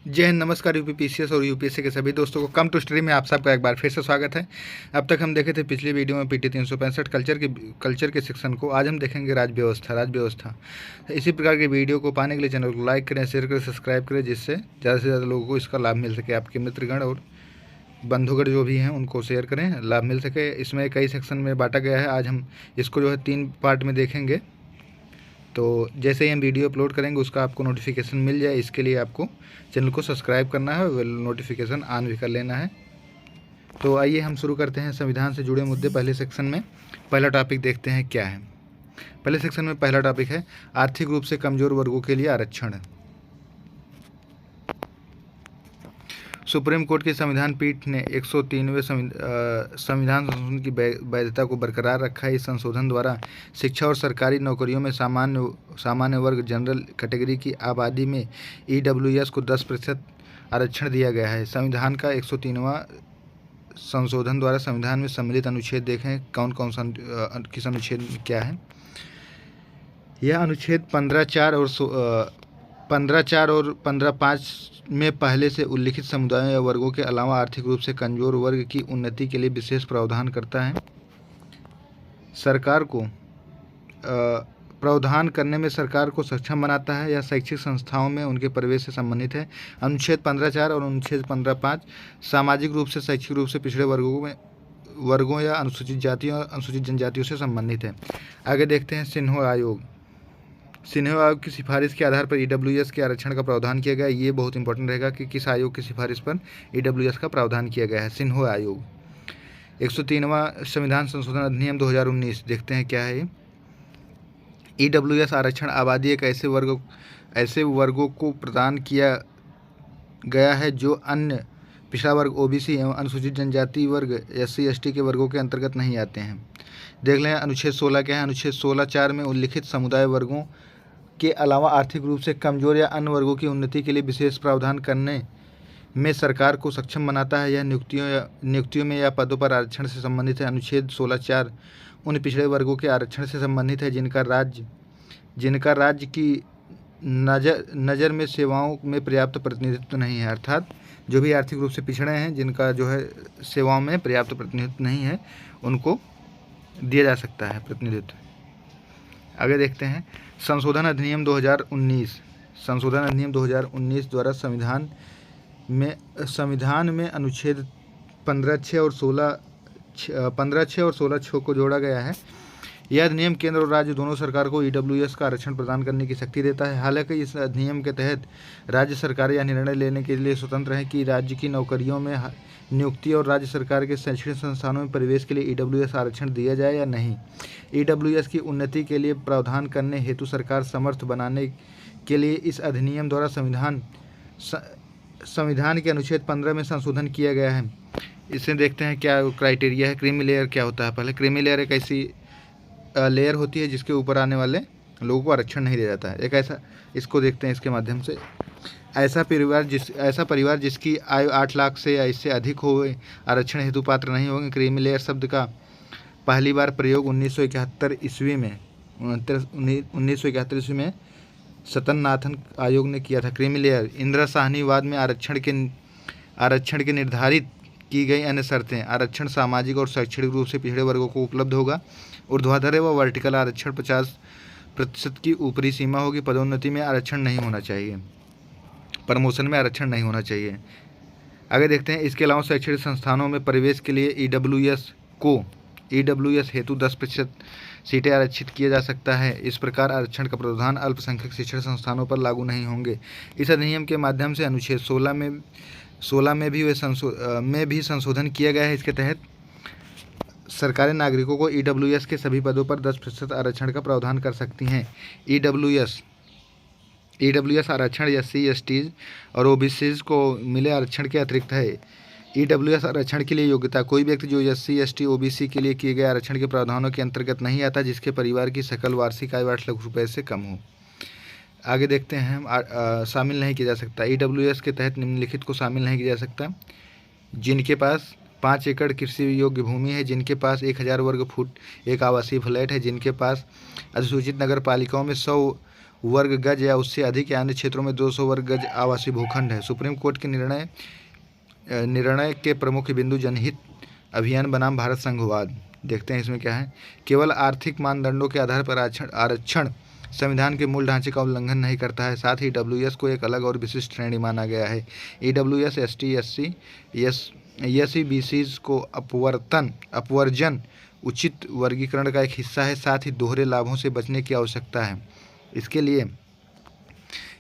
जय हिंद, नमस्कार। यूपीपीसीएस और यूपीएससी के सभी दोस्तों को कम टू स्टडी में आप सबका एक बार फिर से स्वागत है। अब तक हम देखे थे पिछली वीडियो में पीटी 365 कल्चर के सेक्शन को। आज हम देखेंगे राज व्यवस्था। इसी प्रकार की वीडियो को पाने के लिए चैनल को लाइक करें, शेयर करें, सब्सक्राइब करें, जिससे ज़्यादा से ज़्यादा लोगों को इसका लाभ मिल सके। आपके मित्रगण और बंधुगण जो भी हैं उनको शेयर करें, लाभ मिल सके। इसमें कई सेक्शन में बांटा गया है। आज हम इसको जो है 3 पार्ट में देखेंगे। तो जैसे ही हम वीडियो अपलोड करेंगे उसका आपको नोटिफिकेशन मिल जाए, इसके लिए आपको चैनल को सब्सक्राइब करना है और नोटिफिकेशन ऑन भी कर लेना है। तो आइए हम शुरू करते हैं संविधान से जुड़े मुद्दे। पहले सेक्शन में पहला टॉपिक देखते हैं क्या है। पहले सेक्शन में पहला टॉपिक है आर्थिक रूप से कमज़ोर वर्गों के लिए आरक्षण। सुप्रीम कोर्ट की संविधान पीठ ने 103वें संविधान संशोधन की वैधता को बरकरार रखा है। इस संशोधन द्वारा शिक्षा और सरकारी नौकरियों में सामान्य वर्ग जनरल कैटेगरी की आबादी में ईडब्ल्यूएस को 10% आरक्षण दिया गया है। संविधान का 103वां संशोधन द्वारा संविधान में सम्मिलित अनुच्छेद देखें कौन कौन सा किस अनुच्छेद क्या है। यह अनुच्छेद 15(4) और 15(5) में पहले से उल्लिखित समुदायों या वर्गों के अलावा आर्थिक रूप से कमजोर वर्ग की उन्नति के लिए विशेष प्रावधान करता है। सरकार को प्रावधान करने में सरकार को सक्षम बनाता है या शैक्षिक संस्थाओं में उनके प्रवेश से संबंधित है। अनुच्छेद 15(4) और अनुच्छेद 15(5) सामाजिक रूप से शैक्षिक रूप से पिछड़े वर्गों या अनुसूचित जातियों और अनुसूचित जनजातियों से संबंधित है। आगे देखते हैं सिन्हा आयोग की सिफारिश के आधार पर ईडब्ल्यूएस के आरक्षण का प्रावधान किया गया है। ये बहुत इंपॉर्टेंट रहेगा कि किस आयोग की सिफारिश पर ईडब्ल्यूएस का प्रावधान किया गया है। सिन्हा आयोग। 103वां संविधान संशोधन अधिनियम 2019 देखते हैं क्या है। ईडब्ल्यूएस आरक्षण आबादी एक ऐसे वर्गों को प्रदान किया गया है जो अन्य पिछड़ा वर्ग, ओबीसी एवं अनुसूचित जनजाति वर्ग, SC ST के वर्गों के अंतर्गत नहीं आते हैं। देख लें अनुच्छेद 16 क्या है। अनुच्छेद 16(4) में उल्लिखित समुदाय वर्गों के अलावा आर्थिक रूप से कमजोर या अन्य वर्गों की उन्नति के लिए विशेष प्रावधान करने में सरकार को सक्षम बनाता है। यह नियुक्तियों में या पदों पर आरक्षण से संबंधित है। अनुच्छेद 16(4) उन पिछड़े वर्गों के आरक्षण से संबंधित है जिनका राज्य की नज़र में सेवाओं में पर्याप्त प्रतिनिधित्व नहीं है। अर्थात जो भी आर्थिक रूप से पिछड़े हैं, जिनका जो है सेवाओं में पर्याप्त प्रतिनिधित्व नहीं है, उनको दिया जा सकता है प्रतिनिधित्व। आगे देखते हैं संशोधन अधिनियम 2019 द्वारा संविधान में अनुच्छेद 15(6) और 16(6) को जोड़ा गया है। यह अधिनियम केंद्र और राज्य दोनों सरकार को ईडब्ल्यूएस का आरक्षण प्रदान करने की शक्ति देता है। हालांकि इस अधिनियम के तहत राज्य सरकार यह निर्णय लेने के लिए स्वतंत्र है कि राज्य की नौकरियों में नियुक्ति और राज्य सरकार के शैक्षणिक संस्थानों में प्रवेश के लिए ईडब्ल्यूएस आरक्षण दिया जाए या नहीं। ईडब्ल्यूएस की उन्नति के लिए प्रावधान करने हेतु सरकार समर्थ बनाने के लिए इस अधिनियम द्वारा संविधान के अनुच्छेद 15 में संशोधन किया गया है। इसे देखते हैं क्या क्राइटेरिया है। क्रीमी लेयर क्या होता है। पहले क्रीमी लेयर एक ऐसी लेयर होती है जिसके ऊपर आने वाले लोगों को आरक्षण नहीं दिया जाता है। एक ऐसा, इसको देखते हैं इसके माध्यम से। ऐसा परिवार जिसकी आयु 8 लाख से या इससे अधिक हो आरक्षण हेतु पात्र नहीं होंगे। क्रीमी लेयर शब्द का पहली बार प्रयोग 1971 ईस्वी में सतननाथन आयोग ने किया था। क्रीमी लेयर इंदिरा साहनीवाद में आरक्षण के निर्धारित की गई अन्य शर्तें। आरक्षण सामाजिक और शैक्षणिक रूप से पिछड़े वर्गों को उपलब्ध होगा। ऊर्ध्वाधर व वर्टिकल आरक्षण 50% की ऊपरी सीमा होगी। पदोन्नति में आरक्षण नहीं होना चाहिए। प्रमोशन में आरक्षण नहीं होना चाहिए। आगे देखते हैं इसके अलावा शैक्षणिक संस्थानों में प्रवेश के लिए ईडब्ल्यूएस हेतु 10% सीटें आरक्षित किया जा सकता है। इस प्रकार आरक्षण का प्रावधान अल्पसंख्यक शिक्षण संस्थानों पर लागू नहीं होंगे। इस अधिनियम के माध्यम से अनुच्छेद 16 में भी संशोधन किया गया है। इसके तहत सरकारें नागरिकों को ईडब्ल्यूएस के सभी पदों पर 10% आरक्षण का प्रावधान कर सकती हैं। ईडब्ल्यूएस आरक्षण SC ST और ओबीसीज को मिले आरक्षण के अतिरिक्त है। ईडब्ल्यूएस आरक्षण के लिए योग्यता। कोई व्यक्ति जो SC ST OBC के लिए किए गए आरक्षण के प्रावधानों के अंतर्गत नहीं आता, जिसके परिवार की सकल वार्षिक आय 8 लाख रुपये से कम हो। आगे देखते हैं शामिल नहीं किया जा सकता। ईडब्ल्यूएस के तहत निम्नलिखित को शामिल नहीं किया जा सकता। जिनके पास 5 एकड़ कृषि योग्य भूमि है, जिनके पास 1000 वर्ग फुट एक आवासीय फ्लैट है, जिनके पास अधिसूचित नगर पालिकाओं में 100 वर्ग गज या उससे अधिक या अन्य क्षेत्रों में 200 वर्ग गज आवासीय भूखंड है। सुप्रीम कोर्ट के निर्णय के प्रमुख बिंदु जनहित अभियान बनाम भारत संघवाद। देखते हैं इसमें क्या है। केवल आर्थिक मानदंडों के आधार पर आरक्षण संविधान के मूल ढांचे का उल्लंघन नहीं करता है। साथ ही ईडब्ल्यूएस को एक अलग और विशिष्ट श्रेणी माना गया है। ईडब्ल्यूएस एसटी एससी एससी बीसीज को अपवर्जन उचित वर्गीकरण का एक हिस्सा है। साथ ही दोहरे लाभों से बचने की आवश्यकता है। इसके लिए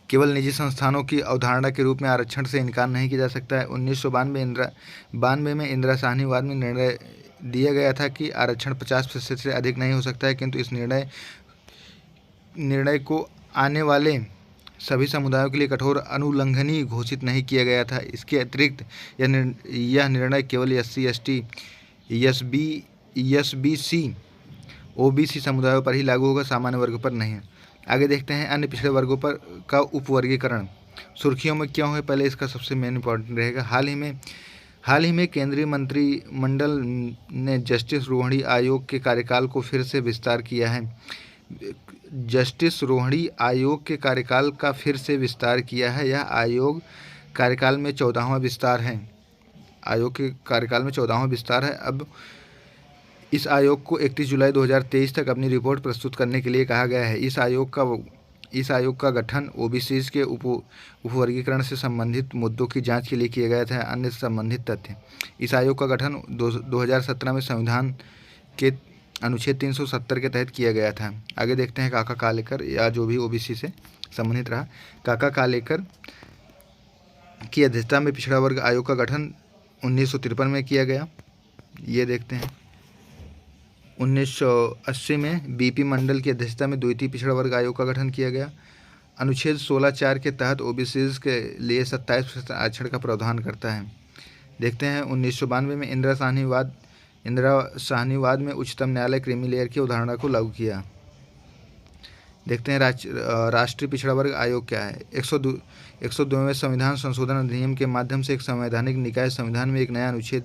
केवल निजी संस्थानों की अवधारणा के रूप में आरक्षण से इनकार नहीं किया जा सकता है। 1992 में इंदिरा साहनीवाद में निर्णय दिया गया था कि आरक्षण 50% से अधिक नहीं हो सकता है, किंतु इस निर्णय को आने वाले सभी समुदायों के लिए कठोर अनुल्लंघनीय घोषित नहीं किया गया था। इसके अतिरिक्त यह निर्णय केवल एससी एसटी एसबीसी ओबीसी समुदायों पर ही लागू होगा, सामान्य वर्ग पर नहीं है। आगे देखते हैं अन्य पिछड़े वर्गों पर का उपवर्गीकरण सुर्खियों में क्यों है। पहले इसका सबसे मेन इंपॉर्टेंट रहेगा। हाल ही में केंद्रीय मंत्रिमंडल ने जस्टिस रोहिणी आयोग के कार्यकाल को फिर से विस्तार किया है। जस्टिस रोहिणी आयोग के कार्यकाल का फिर से विस्तार किया है। यह आयोग कार्यकाल में 14वां विस्तार है। आयोग के कार्यकाल में 14वां विस्तार है। अब इस आयोग को 31 जुलाई 2023 तक अपनी रिपोर्ट प्रस्तुत करने के लिए कहा गया है। इस आयोग का गठन ओबीसीज के उपवर्गीकरण से संबंधित मुद्दों की जांच के लिए किया गया था। अन्य संबंधित तथ्य। इस आयोग का गठन 2017 में संविधान के अनुच्छेद 370 के तहत किया गया था। आगे देखते हैं काका कालेकर या जो भी ओबीसी से संबंधित रहा। काका कालेकर की अध्यक्षता में पिछड़ा वर्ग आयोग का गठन 1953 में किया गया। ये देखते हैं 1980 में बीपी मंडल की अध्यक्षता में द्वितीय पिछड़ा वर्ग आयोग का गठन किया गया। अनुच्छेद 16(4) के तहत ओबीसीज के लिए 27% आरक्षण का प्रावधान करता है। देखते हैं 1992 में इंदिरा साहनीवाद में उच्चतम न्यायालय क्रीमी लेयर की अवधारणा को लागू किया। देखते हैं राष्ट्रीय पिछड़ा वर्ग आयोग क्या है। 102वें संविधान संशोधन अधिनियम के माध्यम से एक संवैधानिक निकाय संविधान में एक नया अनुच्छेद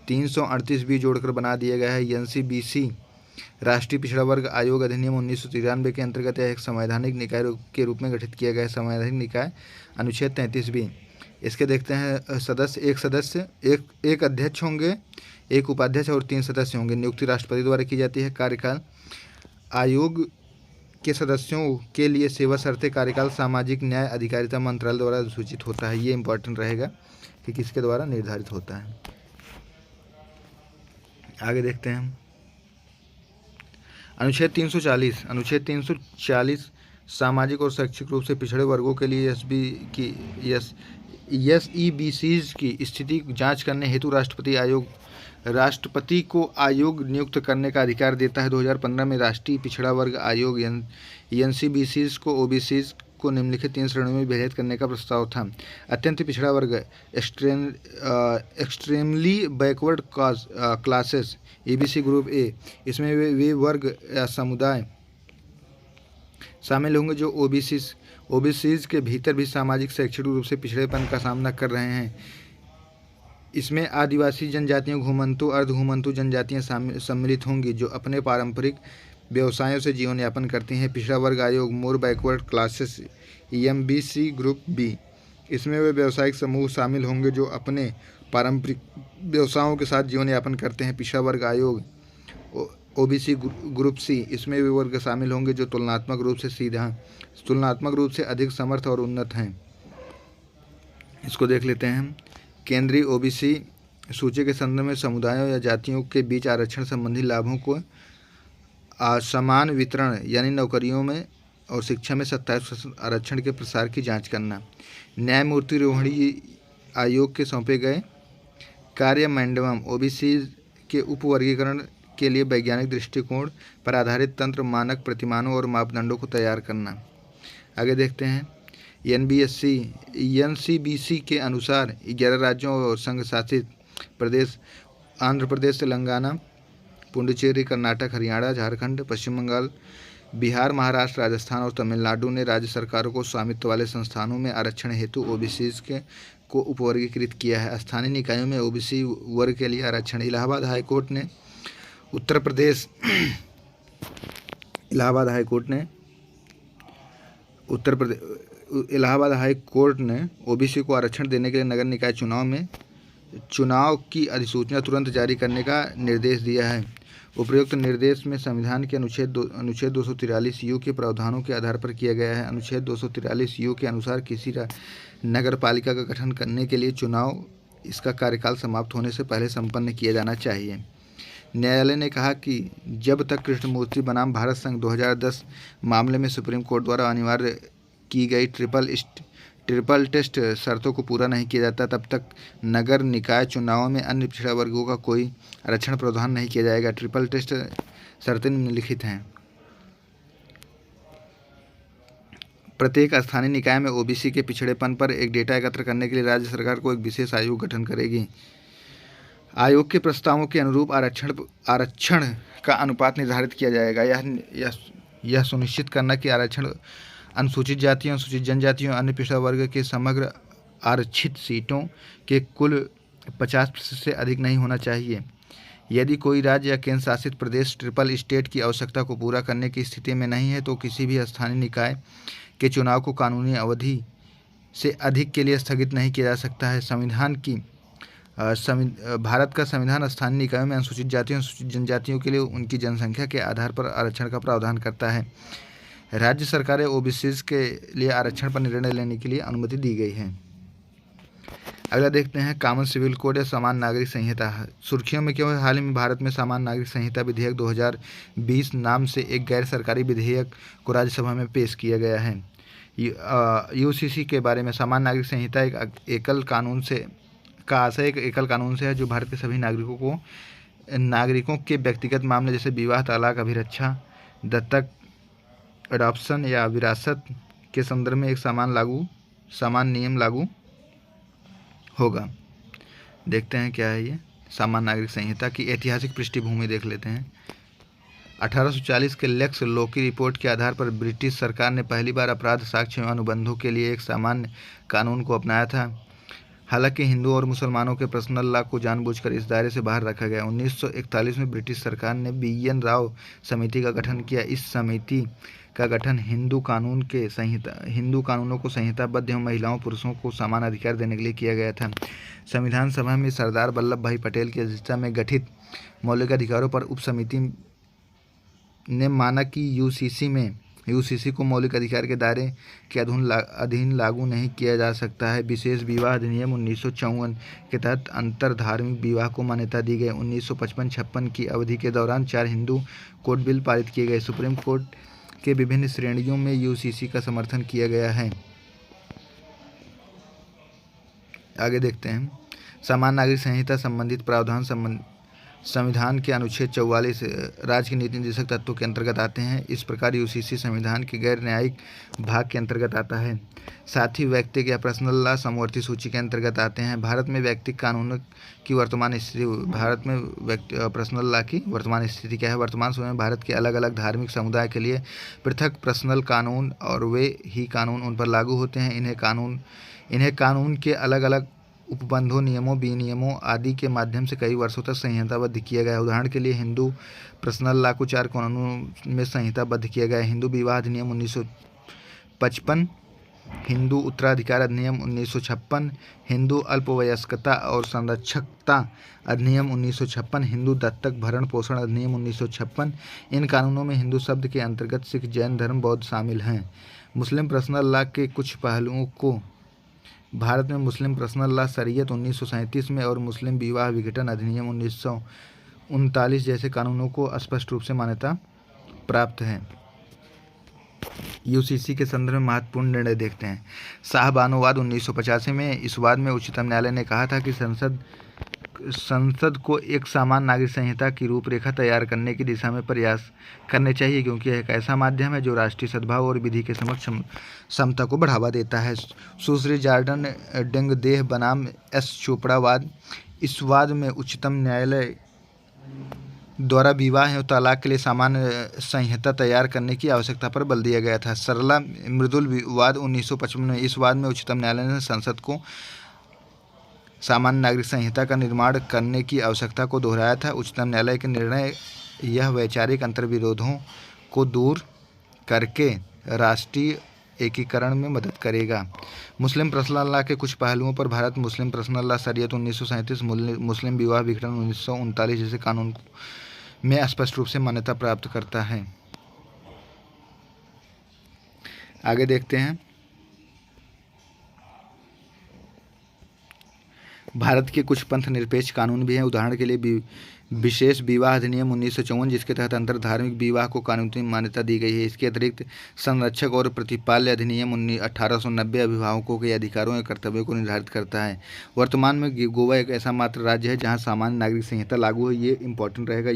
338 भी जोड़कर बना दिया गया है। एनसीबीसी राष्ट्रीय पिछड़ा वर्ग आयोग अधिनियम 1993 के अंतर्गत एक संवैधानिक निकाय के रूप में गठित किया गया है। संवैधानिक निकाय अनुच्छेद 33 भी। इसके देखते हैं सदस्य एक अध्यक्ष होंगे, एक उपाध्यक्ष और 3 सदस्य होंगे। नियुक्ति राष्ट्रपति द्वारा की जाती है। कार्यकाल आयोग के सदस्यों के लिए सेवा शर्तें कार्यकाल सामाजिक न्याय अधिकारिता मंत्रालय द्वारा सूचित होता है। ये इंपॉर्टेंट रहेगा कि किसके द्वारा निर्धारित होता है। आगे देखते हैं अनुच्छेद 340 सामाजिक और शैक्षिक रूप से पिछड़े वर्गों के लिए एसईबीसीज की स्थिति जांच करने हेतु राष्ट्रपति को आयोग नियुक्त करने का अधिकार देता है। 2015 में राष्ट्रीय पिछड़ा वर्ग आयोग एनसीबीसीज को ओबीसीज को निम्नलिखित 3 श्रेणियों में विभाजित करने का प्रस्ताव था। अत्यंत पिछड़ा वर्ग extremely backward classes EBC group A. इसमें वे वर्ग या समुदाय शामिल होंगे जो ओबीसीज के भीतर भी सामाजिक शैक्षणिक रूप से पिछड़ेपन का सामना कर रहे हैं। इसमें आदिवासी जनजातियों, घुमंतु, अर्धघुमंतु जनजातियां सम्मिलित होंगी जो अपने पारंपरिक व्यवसायों से जीवन यापन करती हैं। पिछड़ा वर्ग आयोग more backward classes MBC group B. इसमें वे व्यावसायिक समूह शामिल होंगे जो अपने पारंपरिक व्यवसायों के साथ जीवन यापन करते हैं। पिछड़ा वर्ग आयोग ओबीसी ग्रुप सी। इसमें वे वर्ग शामिल होंगे जो तुलनात्मक रूप से अधिक समर्थ और उन्नत हैं। इसको देख लेते हैं। केंद्रीय ओबीसी सूची के संदर्भ में समुदायों या जातियों के बीच आरक्षण संबंधी लाभों को समान वितरण यानी नौकरियों में और शिक्षा में 27% आरक्षण के प्रसार की जांच करना। न्यायमूर्ति रोहिणी आयोग के सौंपे गए कार्य मैंडेटम ओबीसी के उपवर्गीकरण के लिए वैज्ञानिक दृष्टिकोण पर आधारित तंत्र, मानक, प्रतिमानों और मापदंडों को तैयार करना। आगे देखते हैं एनसीबीसी के अनुसार 11 राज्यों और संघ शासित प्रदेश आंध्र प्रदेश, तेलंगाना, पुडुचेरी, कर्नाटक, हरियाणा, झारखंड, पश्चिम बंगाल, बिहार, महाराष्ट्र, राजस्थान और तमिलनाडु ने राज्य सरकारों को स्वामित्व वाले संस्थानों में आरक्षण हेतु ओबीसीज को उपवर्गीकृत किया है। स्थानीय निकायों में ओबीसी वर्ग के लिए आरक्षण। इलाहाबाद हाईकोर्ट ने उत्तर प्रदेश इलाहाबाद हाई कोर्ट ने ओबीसी को आरक्षण देने के लिए नगर निकाय चुनाव की अधिसूचना तुरंत जारी करने का निर्देश दिया है। उपरोक्त निर्देश में संविधान के अनुच्छेद 243 यू के प्रावधानों के आधार पर किया गया है। अनुच्छेद 243 यू के अनुसार किसी नगर पालिका का गठन करने के लिए चुनाव इसका कार्यकाल समाप्त होने से पहले संपन्न किया जाना चाहिए। न्यायालय ने कहा कि जब तक कृष्णमूर्ति बनाम भारत संघ 2010 मामले में सुप्रीम कोर्ट द्वारा अनिवार्य की गई ट्रिपल टेस्ट शर्तों को पूरा नहीं किया जाता, तब तक नगर निकाय चुनाव में अन्य पिछड़ा वर्गों का कोई आरक्षण प्रावधान नहीं किया जाएगा। ट्रिपल टेस्ट शर्तें निम्नलिखित हैं। प्रत्येक स्थानीय निकाय में ओबीसी के पिछड़ेपन पर एक डेटा एकत्र करने के लिए राज्य सरकार को एक विशेष आयोग गठन करेगी। आयोग के प्रस्तावों के अनुरूप आरक्षण का अनुपात निर्धारित किया जाएगा। यह सुनिश्चित करना कि आरक्षण अनुसूचित जातियों, अनुसूचित जनजातियों, अन्य पिछड़ा वर्ग के समग्र आरक्षित सीटों के कुल 50% से अधिक नहीं होना चाहिए। यदि कोई राज्य या केंद्र शासित प्रदेश ट्रिपल स्टेट की आवश्यकता को पूरा करने की स्थिति में नहीं है तो किसी भी स्थानीय निकाय के चुनाव को कानूनी अवधि से अधिक के लिए स्थगित नहीं किया जा सकता है। भारत का संविधान स्थानीय निकायों में अनुसूचित जातियों, अनुसूचित जनजातियों के लिए उनकी जनसंख्या के आधार पर आरक्षण का प्रावधान करता है। राज्य सरकारें ओबीसीज के लिए आरक्षण पर निर्णय लेने के लिए अनुमति दी गई है। अगला देखते हैं कॉमन सिविल कोड या समान नागरिक संहिता। सुर्खियों में क्यों है? हाल ही में भारत में समान नागरिक संहिता विधेयक 2020 नाम से एक गैर सरकारी विधेयक को राज्यसभा में पेश किया गया है। यूसीसी के बारे में समान नागरिक संहिता एक एकल कानून से है जो भारत के सभी नागरिकों के व्यक्तिगत मामले जैसे विवाह, तलाक, अभिरक्षा, दत्तक, अडॉप्शन या विरासत के संदर्भ में एक समान नियम लागू होगा। देखते हैं क्या है ये समान नागरिक संहिता की ऐतिहासिक पृष्ठभूमि देख लेते हैं। 1840 के लेक्स लोकी रिपोर्ट के आधार पर ब्रिटिश सरकार ने पहली बार अपराध साक्ष्य एवं अनुबंधों के लिए एक सामान्य कानून को अपनाया था। हालांकि हिंदू और मुसलमानों के पर्सनल लॉ को जानबूझकर इस दायरे से बाहर रखा गया। 1941 में ब्रिटिश सरकार ने BN राव समिति का गठन किया। इस समिति का गठन हिंदू कानूनों को संहिताबद्ध एवं महिलाओं पुरुषों को समान अधिकार देने के लिए किया गया था। संविधान सभा में सरदार वल्लभ भाई पटेल की अध्यक्षता में गठित मौलिक अधिकारों पर उप समिति ने माना कि यूसीसी को मौलिक अधिकार के दायरे के अधीन लागू नहीं किया जा सकता है। विशेष विवाह अधिनियम 1954 के तहत अंतर धार्मिक विवाह को मान्यता दी गई। 1955-56 की अवधि के दौरान 4 हिंदू कोड बिल पारित किए गए। सुप्रीम कोर्ट के विभिन्न श्रेणियों में यूसीसी का समर्थन किया गया है। आगे देखते हैं समान नागरिक संहिता संबंधित प्रावधान संविधान के अनुच्छेद 44 राज्य के नीति निर्देशक तत्वों के अंतर्गत आते हैं। इस प्रकार यूसीसी संविधान के गैर न्यायिक भाग के अंतर्गत आता है। साथ ही व्यक्तिक या पर्सनल लॉ समवर्ती सूची के अंतर्गत आते हैं। भारत में व्यक्तिक कानून की वर्तमान स्थिति पर्सनल लॉ की वर्तमान स्थिति क्या है? वर्तमान समय में भारत के अलग अलग धार्मिक समुदाय के लिए पृथक पर्सनल कानून और वे ही कानून उन पर लागू होते हैं। इन्हें कानून के अलग अलग उपबंधों, नियमों, विनियमों आदि के माध्यम से कई वर्षों तक संहिताबद्ध किया गया है। उदाहरण के लिए हिंदू पर्सनल लॉ को 4 कानूनों में संहिताबद्ध किया गया है। हिंदू विवाह अधिनियम 1955, हिंदू उत्तराधिकार अधिनियम 1956, हिंदू अल्पवयस्कता और संरक्षकता अधिनियम 1956, हिंदू दत्तक भरण पोषण अधिनियम 1956। इन कानूनों में हिंदू शब्द के अंतर्गत सिख, जैन धर्म, बौद्ध शामिल हैं। मुस्लिम पर्सनल लॉ के कुछ पहलुओं को भारत में मुस्लिम पर्सनल लॉ शरीयत 1937 में और मुस्लिम विवाह विघटन अधिनियम 1939 जैसे कानूनों को स्पष्ट रूप से मान्यता प्राप्त है। यूसीसी के संदर्भ में महत्वपूर्ण निर्णय देखते हैं। शाहबानोवाद 1985 में। इस वाद में उच्चतम न्यायालय ने कहा था कि संसद को एक समान नागरिक संहिता की रूपरेखा तैयार करने की दिशा में प्रयास करने चाहिए, क्योंकि यह एक ऐसा माध्यम है जो राष्ट्रीय सद्भाव और विधि के समक्ष समता को बढ़ावा देता है। सुश्री जॉर्डन डंगदेह बनाम एस चोपड़ा वाद। इस वाद में उच्चतम न्यायालय द्वारा विवाह और तलाक के लिए सामान्य संहिता तैयार करने की आवश्यकता पर बल दिया गया था। सरला मृदुल वाद 1955 में। इस वाद में उच्चतम न्यायालय ने संसद को सामान्य नागरिक संहिता का निर्माण करने की आवश्यकता को दोहराया था। उच्चतम न्यायालय के निर्णय यह वैचारिक अंतर्विरोधों को दूर करके राष्ट्रीय एकीकरण में मदद करेगा। मुस्लिम पर्सनल लॉ के कुछ पहलुओं पर भारत मुस्लिम पर्सनल लॉ शरीयत 1937, मुस्लिम विवाह विघटन 1939 जैसे कानून में स्पष्ट रूप से मान्यता प्राप्त करता है। आगे देखते हैं, भारत के कुछ पंथ निरपेक्ष कानून भी हैं। उदाहरण के लिए विशेष विवाह अधिनियम 1954, जिसके तहत अंतर धार्मिक विवाह को कानूनी मान्यता दी गई है। इसके अतिरिक्त संरक्षक और प्रतिपाल्य अधिनियम 1890 अभिभावकों के अधिकारों और कर्तव्यों को निर्धारित करता है। वर्तमान में गोवा एक ऐसा मात्र राज्य है जहां सामान्य नागरिक संहिता लागू है। ये इंपॉर्टेंट रहेगा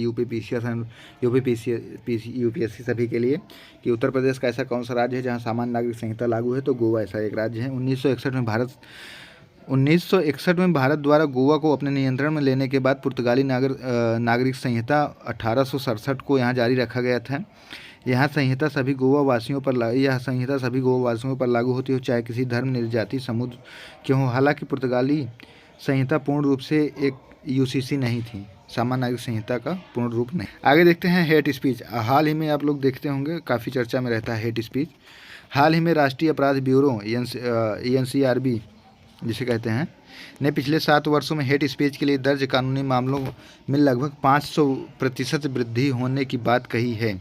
यूपीएससी सभी के लिए कि उत्तर प्रदेश का ऐसा कौन सा राज्य है जहाँ सामान्य नागरिक संहिता लागू है, तो गोवा ऐसा एक राज्य है। 1961 में भारत द्वारा गोवा को अपने नियंत्रण में लेने के बाद पुर्तगाली नागरिक संहिता 1867 को यहाँ जारी रखा गया था। यह संहिता सभी गोवा वासियों पर लागू होती हो, चाहे किसी धर्म, निर्जाति, समुदाय क्यों हो। हालांकि पुर्तगाली संहिता पूर्ण रूप से एक यूसीसी नहीं थी, सामान्य नागरिक संहिता का पूर्ण रूप नहीं। आगे देखते हैं हेट स्पीच। हाल ही में आप लोग देखते होंगे काफ़ी चर्चा में रहता है हेट स्पीच। हाल ही में राष्ट्रीय अपराध ब्यूरो एनसीआरबी जिसे कहते हैं ने पिछले 7 वर्षों में हेट स्पीच के लिए दर्ज कानूनी मामलों में लगभग 500% वृद्धि होने की बात कही है।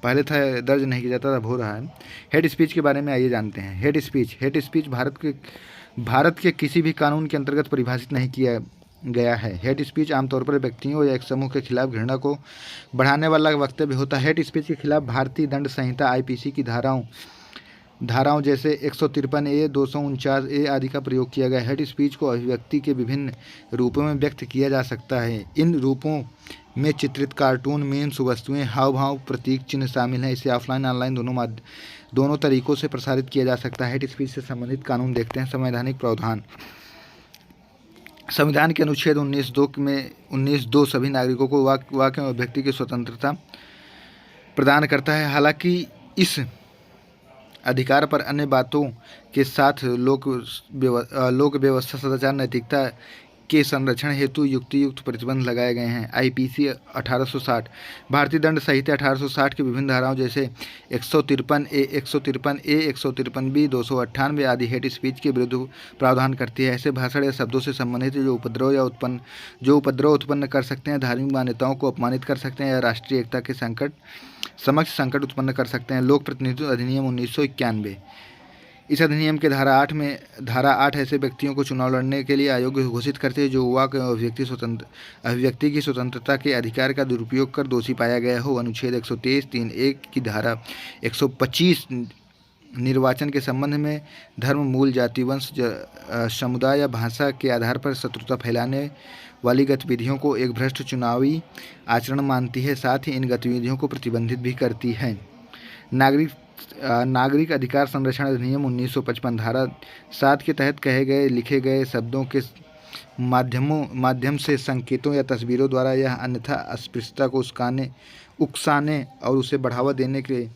पहले था दर्ज नहीं किया जाता, अब हो रहा है। हेट स्पीच के बारे में आइए जानते हैं। हेट स्पीच भारत के किसी भी कानून के अंतर्गत परिभाषित नहीं किया गया है। हेट स्पीच आमतौर पर व्यक्तियों या एक समूह के खिलाफ घृणा को बढ़ाने वाला वक्तव्य होता है। हेट स्पीच के खिलाफ भारतीय दंड संहिता आईपीसी की धाराओं जैसे 153A, 249A आदि का प्रयोग किया गया। हेट स्पीच को अभिव्यक्ति के विभिन्न रूपों में व्यक्त किया जा सकता है। इन रूपों में चित्रित कार्टून, मीम्स, वस्तुएं, हाव भाव, प्रतीक चिन्ह शामिल हैं। इसे ऑफलाइन ऑनलाइन दोनों तरीकों से प्रसारित किया जा सकता है। हेट स्पीच से संबंधित कानून देखते हैं। संवैधानिक प्रावधान। संविधान के अनुच्छेद 19(2) सभी नागरिकों को वाक्य और अभिव्यक्ति की स्वतंत्रता प्रदान करता है। हालांकि इस अधिकार पर अन्य बातों के साथ लोक व्यवस्था, सदाचार, नैतिकता के संरक्षण हेतु युक्त प्रतिबंध लगाए गए हैं। आईपीसी 1860 भारतीय दंड संहिता 1860 की विभिन्न धाराओं जैसे 153A, 153B, 298 आदि हेट स्पीच के विरुद्ध प्रावधान करती है। ऐसे भाषण या शब्दों से संबंधित जो उपद्रव उत्पन्न कर सकते हैं, धार्मिक मान्यताओं को अपमानित कर सकते हैं या राष्ट्रीय एकता के समक्ष संकट उत्पन्न कर सकते हैं। लोक प्रतिनिधित्व अधिनियम 1991, इस अधिनियम के धारा 8 ऐसे व्यक्तियों को चुनाव लड़ने के लिए अयोग्य घोषित करते हैं जो वाक अभिव्यक्ति की स्वतंत्रता के अधिकार का दुरुपयोग कर दोषी पाया गया हो। अनुच्छेद 123(3)(1) की धारा 125 निर्वाचन के संबंध में धर्म, मूल, जाति, वंश, समुदाय या भाषा के आधार पर शत्रुता फैलाने वाली गतिविधियों को एक भ्रष्ट चुनावी आचरण मानती है। साथ ही इन गतिविधियों को प्रतिबंधित भी करती है। नागरिक अधिकार संरक्षण अधिनियम 1955 धारा 7 के तहत लिखे गए शब्दों के माध्यम से संकेतों या तस्वीरों द्वारा या अन्यथा अस्पृश्यता को उकसाने और उसे बढ़ावा देने के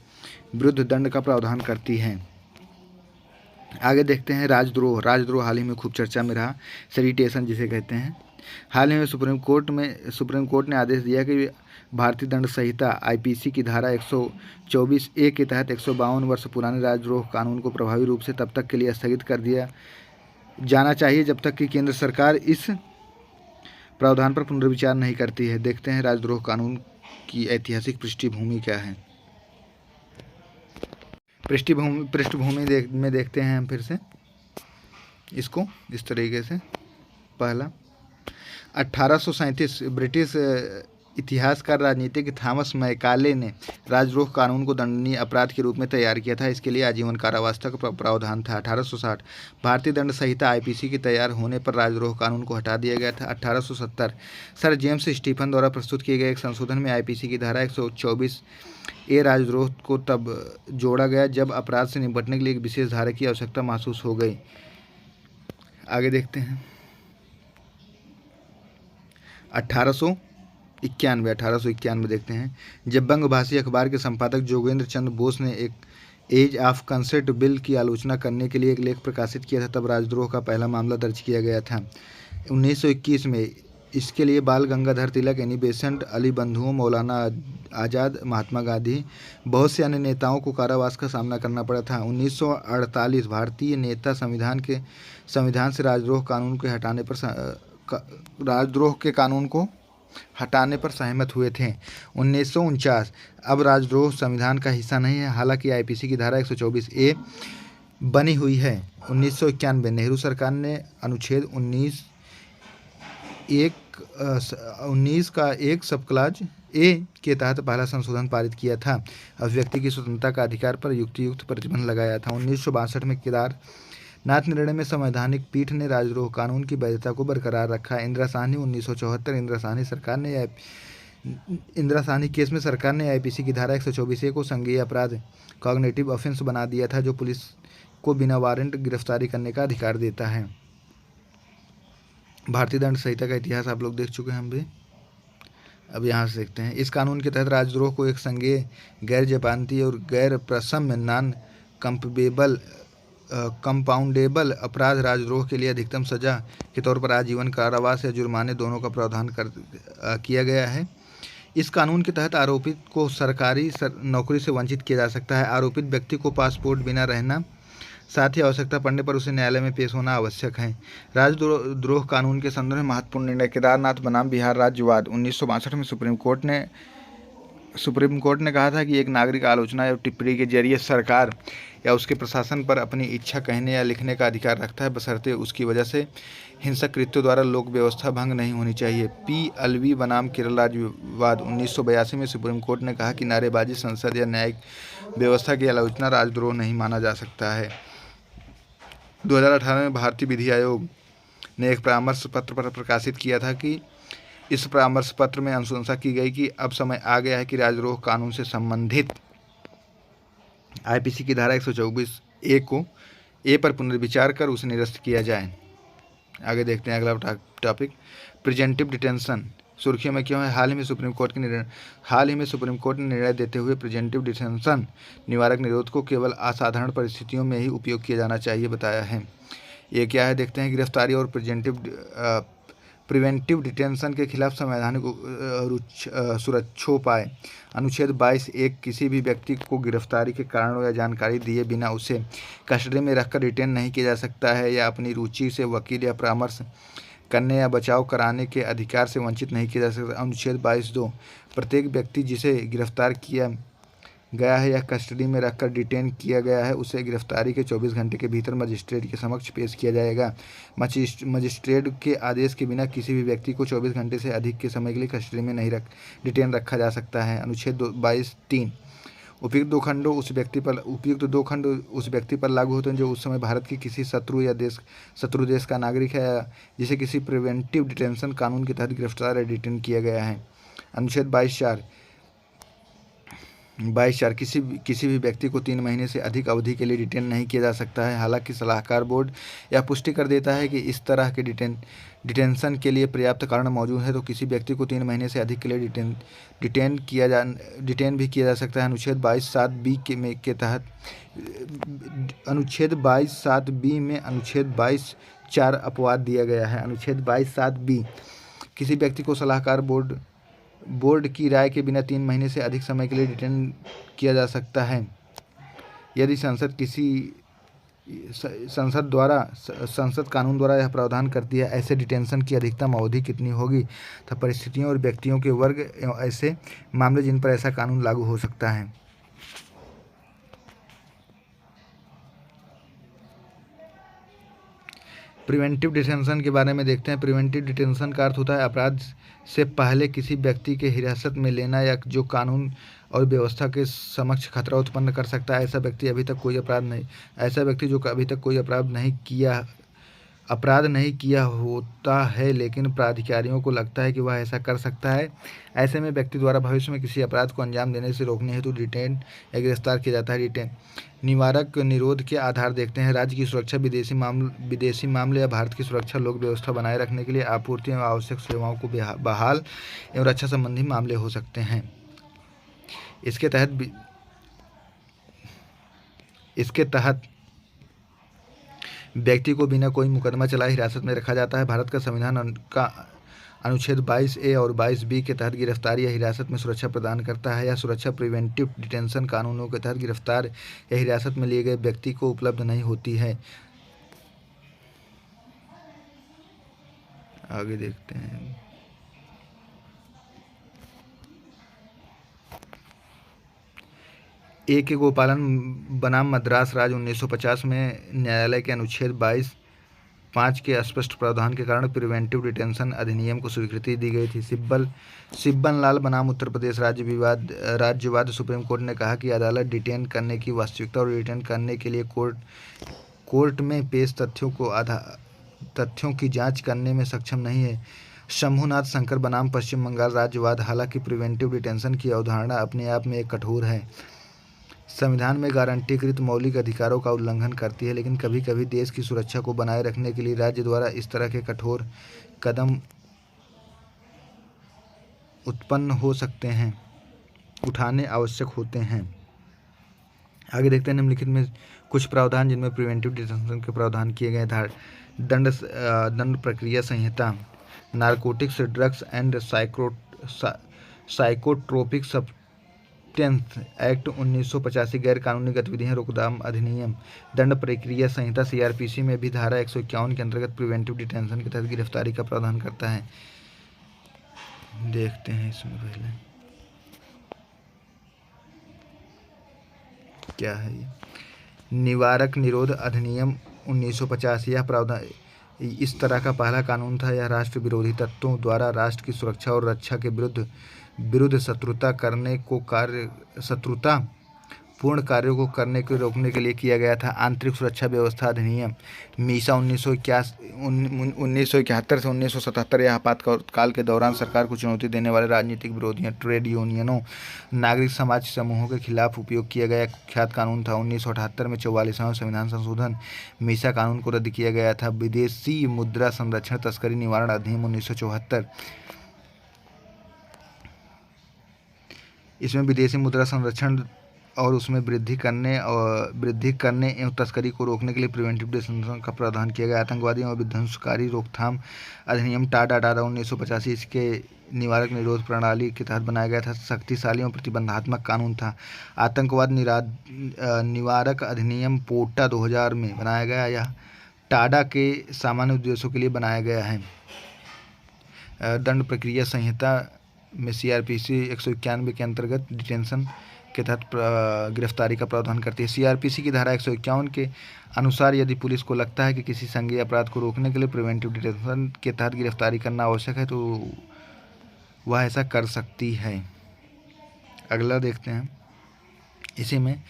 विरुद्ध दंड का प्रावधान करती है। आगे देखते हैं राजद्रोह हाल ही में खूब चर्चा में रहा, सेडिटेशन जिसे कहते हैं। हाल ही में सुप्रीम कोर्ट ने आदेश दिया कि भारतीय दंड संहिता आईपीसी की धारा 124A के तहत 152 वर्ष पुराने राजद्रोह कानून को प्रभावी रूप से तब तक के लिए स्थगित कर दिया जाना चाहिए जब तक कि केंद्र सरकार इस प्रावधान पर पुनर्विचार नहीं करती है। देखते हैं राजद्रोह कानून की ऐतिहासिक पृष्ठभूमि क्या है। पृष्ठभूमि में देखते हैं हम फिर से इसको इस तरीके से। पहला 1837 ब्रिटिश इतिहासकार राजनीतिक थॉमस मैकाले ने राजद्रोह कानून को दंडनीय अपराध के रूप में तैयार किया था। इसके लिए आजीवन कारावास का प्रावधान था। 1860 भारतीय दंड संहिता आईपीसी के तैयार होने पर राजद्रोह कानून को हटा दिया गया था। 1870 सर जेम्स स्टीफन द्वारा प्रस्तुत किए गए एक संशोधन में आईपीसी की धारा 124A राजद्रोह को तब जोड़ा गया जब अपराध से निपटने के लिए एक विशेष धारा की आवश्यकता महसूस हो गई। आगे देखते हैं 1891 देखते हैं। जब बंगभाषी अखबार के संपादक जोगेंद्र चंद्र बोस ने एक एज ऑफ कंसेंट बिल की आलोचना करने के लिए एक लेख प्रकाशित किया था, तब राजद्रोह का पहला मामला दर्ज किया गया था। 1921 में इसके लिए बाल गंगाधर तिलक, एनी बेसेंट, अली बंधुओं, मौलाना आज़ाद, महात्मा गांधी, बहुत से अन्य नेताओं को कारावास का सामना करना पड़ा था। 1948 भारतीय नेता संविधान से राजद्रोह कानून को हटाने पर सहमत हुए थे। 1949 अब राजद्रोह संविधान का हिस्सा नहीं है, हालांकि आईपीसी की धारा 124A बनी हुई है। 1991 नेहरू सरकार ने अनुच्छेद 19 का एक सब क्लाज ए के तहत पहला संशोधन पारित किया था। अभिव्यक्ति की स्वतंत्रता का अधिकार पर युक्त प्रतिबंध लगाया था। 1962 में केदारनाथ निर्णय में संवैधानिक पीठ ने राजद्रोह कानून की वैधता को बरकरार रखा। इंदिरा साहनी 1974 इंदिरा साहनी केस में सरकार ने आईपीसी की धारा 124A को संज्ञेय अपराध कॉग्निटिव ऑफेंस बना दिया था, जो पुलिस को बिना वारंट गिरफ्तारी करने का अधिकार देता है। भारतीय दंड संहिता का इतिहास आप लोग देख चुके हैं हम भी। अब यहाँ से देखते हैं। इस कानून के तहत राजद्रोह को एक संज्ञेय, गैर जमानती और गैर प्रशम्य नॉन कंपाउंडेबल अपराध राजद्रोह के लिए अधिकतम सजा के तौर पर आजीवन कारावास या जुर्माने दोनों का प्रावधान किया गया है। इस कानून के तहत आरोपित को सरकारी नौकरी से वंचित किया जा सकता है। आरोपित व्यक्ति को पासपोर्ट बिना रहना, साथ ही आवश्यकता पड़ने पर उसे न्यायालय में पेश होना आवश्यक है। राजद्रोह कानून के संदर्भ में महत्वपूर्ण निर्णय केदारनाथ बनाम बिहार राज्य विवाद 1962 में सुप्रीम कोर्ट ने कहा था कि एक नागरिक आलोचना या टिप्पणी के जरिए सरकार या उसके प्रशासन पर अपनी इच्छा कहने या लिखने का अधिकार रखता है, बशर्ते उसकी वजह से हिंसक कृत्यों द्वारा लोक व्यवस्था भंग नहीं होनी चाहिए। PLV बनाम केरल राज्य विवाद 1982 में सुप्रीम कोर्ट ने कहा कि नारेबाजी संसद या न्यायिक व्यवस्था की आलोचना राजद्रोह नहीं माना जा सकता है। 2018 में भारतीय विधि आयोग ने एक परामर्श पत्र पर प्रकाशित किया था कि इस परामर्श पत्र में अनुशंसा की गई कि अब समय आ गया है कि राजद्रोह कानून से संबंधित आईपीसी की धारा 124A को पर पुनर्विचार कर उसे निरस्त किया जाए। आगे देखते हैं अगला टॉपिक, प्रिजेंटिव डिटेंशन सुर्खियों में क्यों है। हाल ही में सुप्रीम कोर्ट ने निर्णय देते हुए प्रिजेंटिव डिटेंशन निवारक निरोध को केवल असाधारण परिस्थितियों में ही उपयोग किया जाना चाहिए बताया है। ये क्या है देखते हैं। गिरफ्तारी और प्रिवेंटिव डिटेंशन के खिलाफ संवैधानिक सुरक्षोपाय अनुच्छेद 22(1) किसी भी व्यक्ति को गिरफ्तारी के कारणों या जानकारी दिए बिना उसे कस्टडी में रखकर डिटेन नहीं किया जा सकता है या अपनी रुचि से वकील या परामर्श करने या बचाव कराने के अधिकार से वंचित नहीं किया जा सकता। अनुच्छेद 22(2) प्रत्येक व्यक्ति जिसे गिरफ्तार किया गया है या कस्टडी में रखकर डिटेन किया गया है उसे गिरफ्तारी के 24 घंटे के भीतर मजिस्ट्रेट के समक्ष पेश किया जाएगा। मजिस्ट्रेट के आदेश के बिना किसी भी व्यक्ति को 24 घंटे से अधिक के समय के लिए कस्टडी में नहीं डिटेन रखा जा सकता है। अनुच्छेद 22(3) उपयुक्त दो खंड उस व्यक्ति पर लागू होते हैं जो उस समय भारत के किसी शत्रु देश का नागरिक है या जिसे किसी प्रिवेंटिव डिटेंशन कानून के तहत गिरफ्तार या डिटेन किया गया है। अनुच्छेद 22(4) किसी भी व्यक्ति को 3 महीने से अधिक अवधि के लिए डिटेन नहीं किया जा सकता है। हालांकि सलाहकार बोर्ड यह पुष्टि कर देता है कि इस तरह के डिटेंशन के लिए पर्याप्त कारण मौजूद है तो किसी व्यक्ति को 3 महीने से अधिक के लिए डिटेन भी किया जा सकता है। अनुच्छेद 22(7)B के तहत अनुच्छेद 22(7)B में अनुच्छेद 22(4) अपवाद दिया गया है। अनुच्छेद 22(7)B किसी व्यक्ति को सलाहकार बोर्ड की राय के बिना 3 महीने से अधिक समय के लिए डिटेन किया जा सकता है यदि संसद कानून द्वारा यह प्रावधान करती है। ऐसे डिटेंशन की अधिकतम अवधि कितनी होगी तथा परिस्थितियों और व्यक्तियों के वर्ग एवं ऐसे मामले जिन पर ऐसा कानून लागू हो सकता है। प्रिवेंटिव डिटेंशन के बारे में देखते हैं। प्रिवेंटिव डिटेंशन का अर्थ होता है अपराध से पहले किसी व्यक्ति के हिरासत में लेना या जो कानून और व्यवस्था के समक्ष खतरा उत्पन्न कर सकता है। ऐसा व्यक्ति जो अभी तक कोई अपराध नहीं किया होता है लेकिन प्राधिकारियों को लगता है कि वह ऐसा कर सकता है, ऐसे में व्यक्ति द्वारा भविष्य में किसी अपराध को अंजाम देने से रोकने हेतु डिटेन या गिरफ्तार किया जाता है। निवारक निरोध के आधार देखते हैं। राज्य की सुरक्षा, विदेशी मामले या भारत की सुरक्षा, लोक व्यवस्था बनाए रखने के लिए आपूर्ति एवं आवश्यक सेवाओं को बहाल एवं रक्षा संबंधी मामले हो सकते हैं। इसके तहत व्यक्ति को बिना कोई मुकदमा चलाए हिरासत में रखा जाता है। भारत का संविधान का अनुच्छेद 22A और 22B के तहत गिरफ्तारी या हिरासत में सुरक्षा प्रदान करता है। यह सुरक्षा प्रिवेंटिव डिटेंशन कानूनों के तहत गिरफ्तार या हिरासत में लिए गए व्यक्ति को उपलब्ध नहीं होती है। आगे देखते हैं। ए के गोपालन बनाम मद्रास राज्य 1950 में न्यायालय के अनुच्छेद 22(5) के स्पष्ट प्रावधान के कारण प्रिवेंटिव डिटेंशन अधिनियम को स्वीकृति दी गई थी। सिब्बन लाल बनाम उत्तर प्रदेश राज्यवाद सुप्रीम कोर्ट ने कहा कि अदालत डिटेन करने की वास्तविकता और डिटेन करने के लिए कोर्ट में पेश तथ्यों की जांच करने में सक्षम नहीं है। शंभुनाथ शंकर बनाम पश्चिम बंगाल राज्यवाद हालांकि प्रिवेंटिव डिटेंशन की अवधारणा अपने आप में एक कठोर है, संविधान में गारंटीकृत मौलिक अधिकारों का उल्लंघन करती है, लेकिन कभी कभी देश की सुरक्षा को बनाए रखने के लिए राज्य द्वारा इस तरह के कठोर कदम उत्पन्न हो सकते हैं, उठाने आवश्यक होते हैं। आगे देखते हैं निम्नलिखित में कुछ प्रावधान जिनमें प्रिवेंटिव डिटेंशन के प्रावधान किए गए। दंड प्रक्रिया संहिता, narcotics drugs and psychotropic substance act 1985, गैर कानूनी गतिविधियां रोकथाम अधिनियम, दंड प्रक्रिया संहिता CRPC में भी धारा 151 के अंतर्गत प्रिवेंटिव डिटेंशन के तहत गिरफ्तारी का प्रावधान करता है। देखते हैं इसमें पहले क्या है। ये निवारक निरोध अधिनियम 1950, यह प्रावधान इस तरह का पहला कानून था। यह राष्ट्र विरोधी तत्वों द्वारा राष्ट्र की सुरक्षा और रक्षा के विरुद्ध शत्रुतापूर्ण कार्यों को करने को रोकने के लिए किया गया था। आंतरिक सुरक्षा व्यवस्था अधिनियम मीसा 1971 से 1977, यह आपातकाल के दौरान सरकार को चुनौती देने वाले राजनीतिक विरोधियों, ट्रेड यूनियनों, नागरिक समाज समूहों के खिलाफ उपयोग किया गया कुख्यात कानून था। 1978 में 44वां संविधान संशोधन मीसा कानून को रद्द किया गया था। विदेशी मुद्रा संरक्षण तस्करी निवारण अधिनियम 1974, इसमें विदेशी मुद्रा संरक्षण और उसमें वृद्धि करने एवं तस्करी को रोकने के लिए प्रिवेंटिव डिटेंशन का प्रावधान किया गया। आतंकवादी और विध्वंसकारी रोकथाम अधिनियम टाडा 1985, इसके निवारक निरोध प्रणाली के तहत बनाया गया था। शक्तिशाली और प्रतिबंधात्मक कानून था। आतंकवाद निवारक अधिनियम पोटा 2000 में बनाया गया। यह टाडा के सामान्य उद्देश्यों के लिए बनाया गया है। दंड प्रक्रिया संहिता में CRPC 191 के अंतर्गत डिटेंशन के तहत गिरफ्तारी का प्रावधान करती है। CRPC की धारा 151 के अनुसार यदि पुलिस को लगता है कि किसी संज्ञेय अपराध को रोकने के लिए प्रिवेंटिव डिटेंशन के तहत गिरफ्तारी करना आवश्यक है तो वह ऐसा कर सकती है। अगला देखते हैं इसी में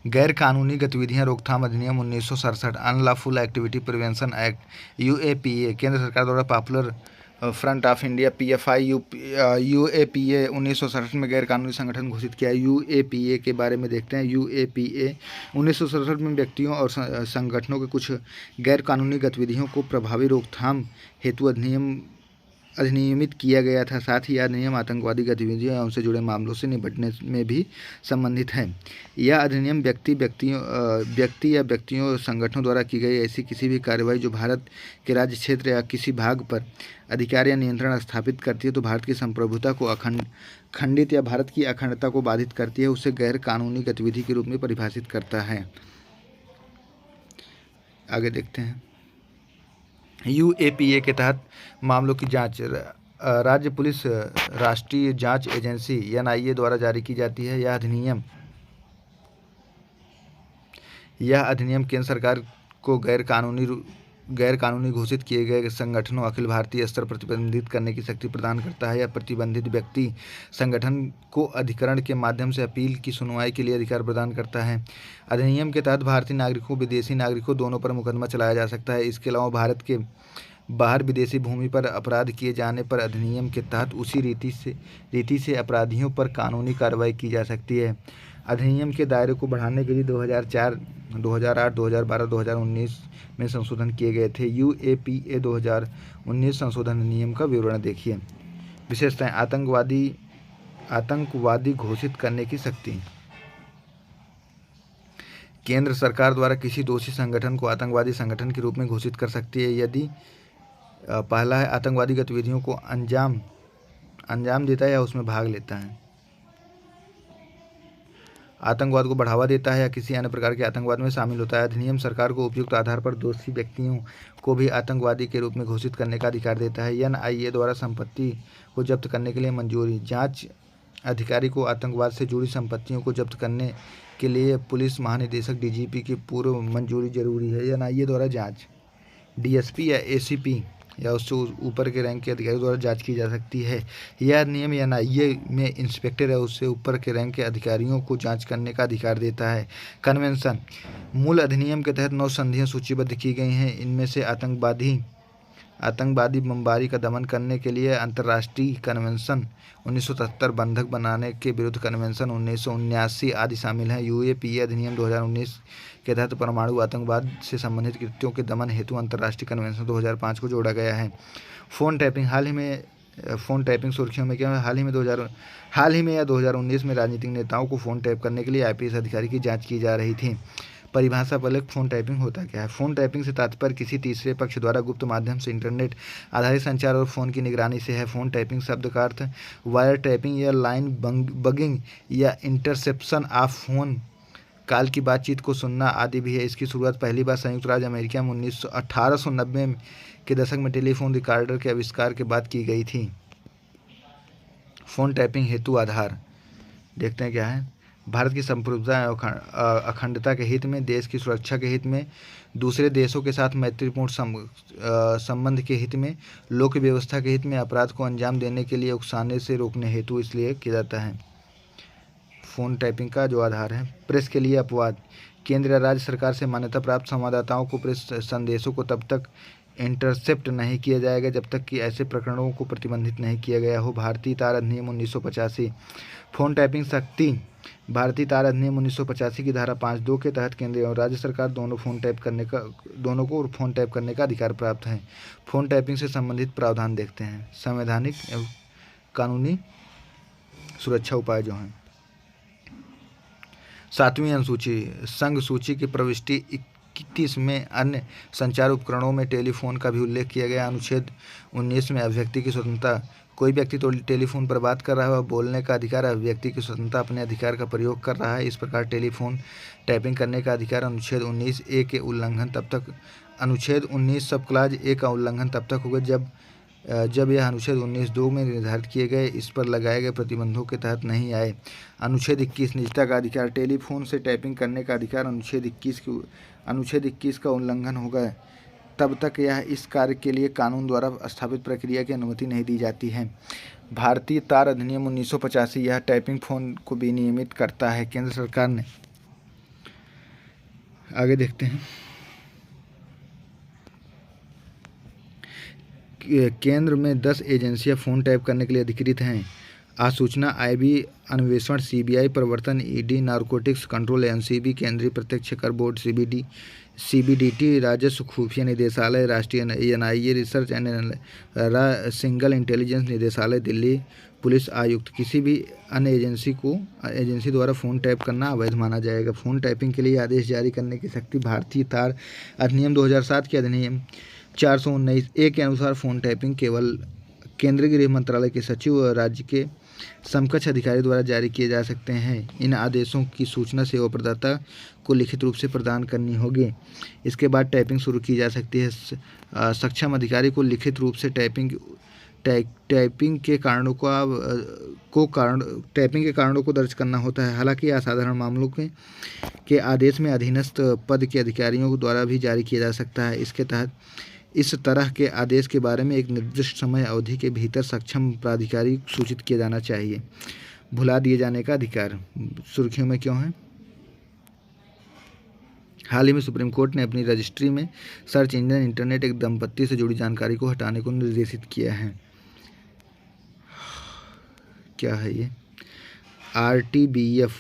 गैर कानूनी गतिविधियां रोकथाम अधिनियम 1967, unlawful activity prevention act UAPA, केंद्र सरकार द्वारा popular front of India PFI UAPA 1967 में गैर कानूनी संगठन घोषित किया। UAPA के बारे में देखते हैं। UAPA 1967 में व्यक्तियों और संगठनों के कुछ गैर कानूनी गतिविधियों को प्रभावी रोकथाम हेतु अधिनियमित किया गया था। साथ ही यह अधिनियम आतंकवादी गतिविधियों या उनसे जुड़े मामलों से निपटने में भी संबंधित है। यह अधिनियम व्यक्ति या व्यक्तियों संगठनों द्वारा की गई ऐसी किसी भी कार्रवाई जो भारत के राज्य क्षेत्र या किसी भाग पर अधिकार या नियंत्रण स्थापित करती है तो भारत की संप्रभुता को खंडित या भारत की अखंडता को बाधित करती है, उसे गैर कानूनी गतिविधि के रूप में परिभाषित करता है। आगे देखते हैं। UAPA के तहत मामलों की जांच राज्य पुलिस राष्ट्रीय जांच एजेंसी NIA द्वारा जारी की जाती है। यह अधिनियम केंद्र सरकार को गैर कानूनी घोषित किए गए संगठनों अखिल भारतीय स्तर प्रतिबंधित करने की शक्ति प्रदान करता है। यह प्रतिबंधित व्यक्ति संगठन को अधिकरण के माध्यम से अपील की सुनवाई के लिए अधिकार प्रदान करता है। अधिनियम के तहत भारतीय नागरिकों विदेशी नागरिकों दोनों पर मुकदमा चलाया जा सकता है। इसके अलावा भारत के बाहर विदेशी भूमि पर अपराध किए जाने पर अधिनियम के तहत उसी रीति से अपराधियों पर कानूनी कार्रवाई की जा सकती है। अधिनियम के दायरे को बढ़ाने के लिए 2004, 2008, 2012, 2019 में संशोधन किए गए थे। UAPA 2019 संशोधन अधिनियम का विवरण देखिए। विशेषताएं। आतंकवादी घोषित करने की शक्ति। केंद्र सरकार द्वारा किसी दोषी संगठन को आतंकवादी संगठन के रूप में घोषित कर सकती है पहला है आतंकवादी गतिविधियों को अंजाम देता है या उसमें भाग लेता है, आतंकवाद को बढ़ावा देता है या किसी अन्य प्रकार के आतंकवाद में शामिल होता है। अधिनियम सरकार को उपयुक्त आधार पर दोषी व्यक्तियों को भी आतंकवादी के रूप में घोषित करने का अधिकार देता है। एनआईए द्वारा संपत्ति को जब्त करने के लिए मंजूरी, जांच अधिकारी को आतंकवाद से जुड़ी संपत्तियों को जब्त करने के लिए पुलिस महानिदेशक डीजीपी की पूर्व मंजूरी जरूरी है। एनआईए द्वारा जांच डीएसपी या एसीपी या उससे ऊपर के रैंक के अधिकारी द्वारा जांच की जा सकती है। यह नियम एनआईए में इंस्पेक्टर या उससे ऊपर के रैंक के अधिकारियों को जांच करने का अधिकार देता है। कन्वेंशन, मूल अधिनियम के तहत 9 संधियां सूचीबद्ध की गई हैं। इनमें से आतंकवादी बमबारी का दमन करने के लिए अंतर्राष्ट्रीय कन्वेंशन 1977, बंधक बनाने के विरुद्ध कन्वेंशन 1979 आदि शामिल हैं। यूएपीए अधिनियम 2019 के तहत परमाणु आतंकवाद से संबंधित कृत्यों के दमन हेतु अंतर्राष्ट्रीय कन्वेंशन 2005 को जोड़ा गया है। फ़ोन टैपिंग, फ़ोन टैपिंग सुर्खियों में क्या है? हाल ही में या 2019 में राजनीतिक नेताओं को फ़ोन टैप करने के लिए आईपीएस अधिकारी की जांच की जा रही थी। परिभाषा पहले फ़ोन टैपिंग होता क्या है? फ़ोन टैपिंग से तात्पर्य किसी तीसरे पक्ष द्वारा गुप्त माध्यम से इंटरनेट आधारित संचार और फ़ोन की निगरानी से है। फ़ोन टैपिंग शब्द का अर्थ वायर टैपिंग या लाइन बगिंग या इंटरसेप्शन ऑफ फ़ोन काल की बातचीत को सुनना आदि भी है। इसकी शुरुआत पहली बार संयुक्त राज्य अमेरिका में 1890 के दशक में टेलीफोन रिकॉर्डर के आविष्कार के बाद की गई थी। फ़ोन टैपिंग हेतु आधार देखते हैं क्या है। भारत की संप्रभुता एवं अखंडता के हित में, देश की सुरक्षा के हित में, दूसरे देशों के साथ मैत्रीपूर्ण संबंध के हित में, लोक व्यवस्था के हित में, अपराध को अंजाम देने के लिए उकसाने से रोकने हेतु इसलिए किया जाता है। फ़ोन टैपिंग का जो आधार है। प्रेस के लिए अपवाद, केंद्र या राज्य सरकार से मान्यता प्राप्त संवाददाताओं को प्रेस संदेशों को तब तक इंटरसेप्ट नहीं किया जाएगा जब तक कि ऐसे प्रकरणों को प्रतिबंधित नहीं किया गया हो। भारतीय तार अधिनियम 1985। फ़ोन टैपिंग सख्ती, भारतीय तार अधिनियम 1985 की धारा 5(2) के तहत केंद्र और राज्य सरकार दोनों को फ़ोन टैप करने का अधिकार प्राप्त है। फ़ोन टैपिंग से संबंधित प्रावधान देखते हैं। संवैधानिक एवं कानूनी सुरक्षा उपाय जो हैं। 7वीं अनुसूची, संघ सूची की प्रविष्टि 31 में अन्य संचार उपकरणों में टेलीफोन का भी उल्लेख किया गया। अनुच्छेद 19 में अभिव्यक्ति की स्वतंत्रता, कोई व्यक्ति तो टेलीफोन पर बात कर रहा है, वह बोलने का अधिकार, अभिव्यक्ति की स्वतंत्रता, अपने अधिकार का प्रयोग कर रहा है। इस प्रकार टेलीफोन टैपिंग करने का अधिकार अनुच्छेद 19(a) के उल्लंघन तब तक, अनुच्छेद 19 सब क्लाज ए का उल्लंघन तब तक होगा जब यह अनुच्छेद 19(2) में निर्धारित किए गए इस पर लगाए गए प्रतिबंधों के तहत नहीं आए। अनुच्छेद 21 निजता का अधिकार, टेलीफोन से टैपिंग करने का अधिकार अनुच्छेद 21 का उल्लंघन होगा तब तक यह इस कार्य के लिए कानून द्वारा स्थापित प्रक्रिया की अनुमति नहीं दी जाती है। भारतीय तार अधिनियम 1985 यह टैपिंग फ़ोन को विनियमित करता है। केंद्र सरकार ने, आगे देखते हैं, केंद्र में 10 एजेंसियां फ़ोन टैप करने के लिए अधिकृत हैं। आसूचना, आईबी, अन्वेषण, सीबीआई, प्रवर्तन, ईडी, नारकोटिक्स कंट्रोल, एनसीबी, केंद्रीय प्रत्यक्ष कर बोर्ड, सीबीडीटी, राजस्व खुफिया निदेशालय, राष्ट्रीय NIA, research and single intelligence निदेशालय, दिल्ली पुलिस आयुक्त। किसी भी अन्य एजेंसी द्वारा फ़ोन टैप करना अवैध माना जाएगा। फ़ोन टैपिंग के लिए आदेश जारी करने की शक्ति भारतीय तार अधिनियम 2007 के अधिनियम 419(a) के अनुसार फ़ोन टैपिंग केवल केंद्रीय गृह मंत्रालय के सचिव और राज्य के समकक्ष अधिकारी द्वारा जारी किए जा सकते हैं। इन आदेशों की सूचना सेवा प्रदाता को लिखित रूप से प्रदान करनी होगी। इसके बाद टैपिंग शुरू की जा सकती है। सक्षम अधिकारी को लिखित रूप से टैपिंग के कारणों को दर्ज करना होता है। हालांकि असाधारण मामलों के आदेश में अधीनस्थ पद के अधिकारियों द्वारा भी जारी किया जा सकता है। इसके तहत इस तरह के आदेश के बारे में एक निर्दिष्ट समय अवधि के भीतर सक्षम प्राधिकारी सूचित किया जाना चाहिए। भुला दिए जाने का अधिकार सुर्खियों में क्यों है? हाल ही में सुप्रीम कोर्ट ने अपनी रजिस्ट्री में सर्च इंजन इंटरनेट एक दंपत्ति से जुड़ी जानकारी को हटाने को निर्देशित किया है। क्या है ये? RTBF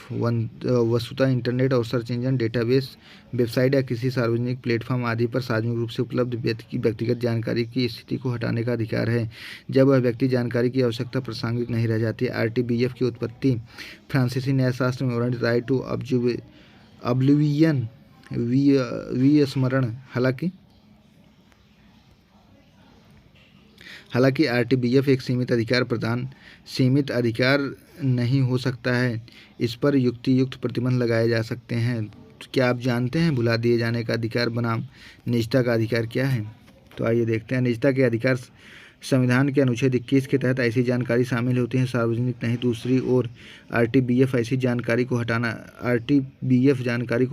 वस्तुतः इंटरनेट और सर्च इंजन डेटाबेस, वेबसाइट या किसी सार्वजनिक प्लेटफॉर्म आदि पर सार्वजनिक रूप से उपलब्ध व्यक्तिगत जानकारी की स्थिति को हटाने का अधिकार है जब वह व्यक्ति जानकारी की आवश्यकता प्रासंगिक नहीं रह जाती। RTBF की उत्पत्ति फ्रांसीसी न्यायशास्त्र में वारंट राइट टू ऑब्लिवियन विस्मरण, हालांकि हालांकि आरटीबीएफ एक सीमित अधिकार नहीं हो सकता है। इस पर युक्त प्रतिबंध लगाए जा सकते हैं। क्या आप जानते हैं भुला दिए जाने का अधिकार बनाम निजता का अधिकार क्या है? तो आइए देखते हैं। निजता के अधिकार संविधान के अनुच्छेद 21 के तहत ऐसी जानकारी शामिल होती है सार्वजनिक नहीं। दूसरी ओर आरटीबीएफ जानकारी को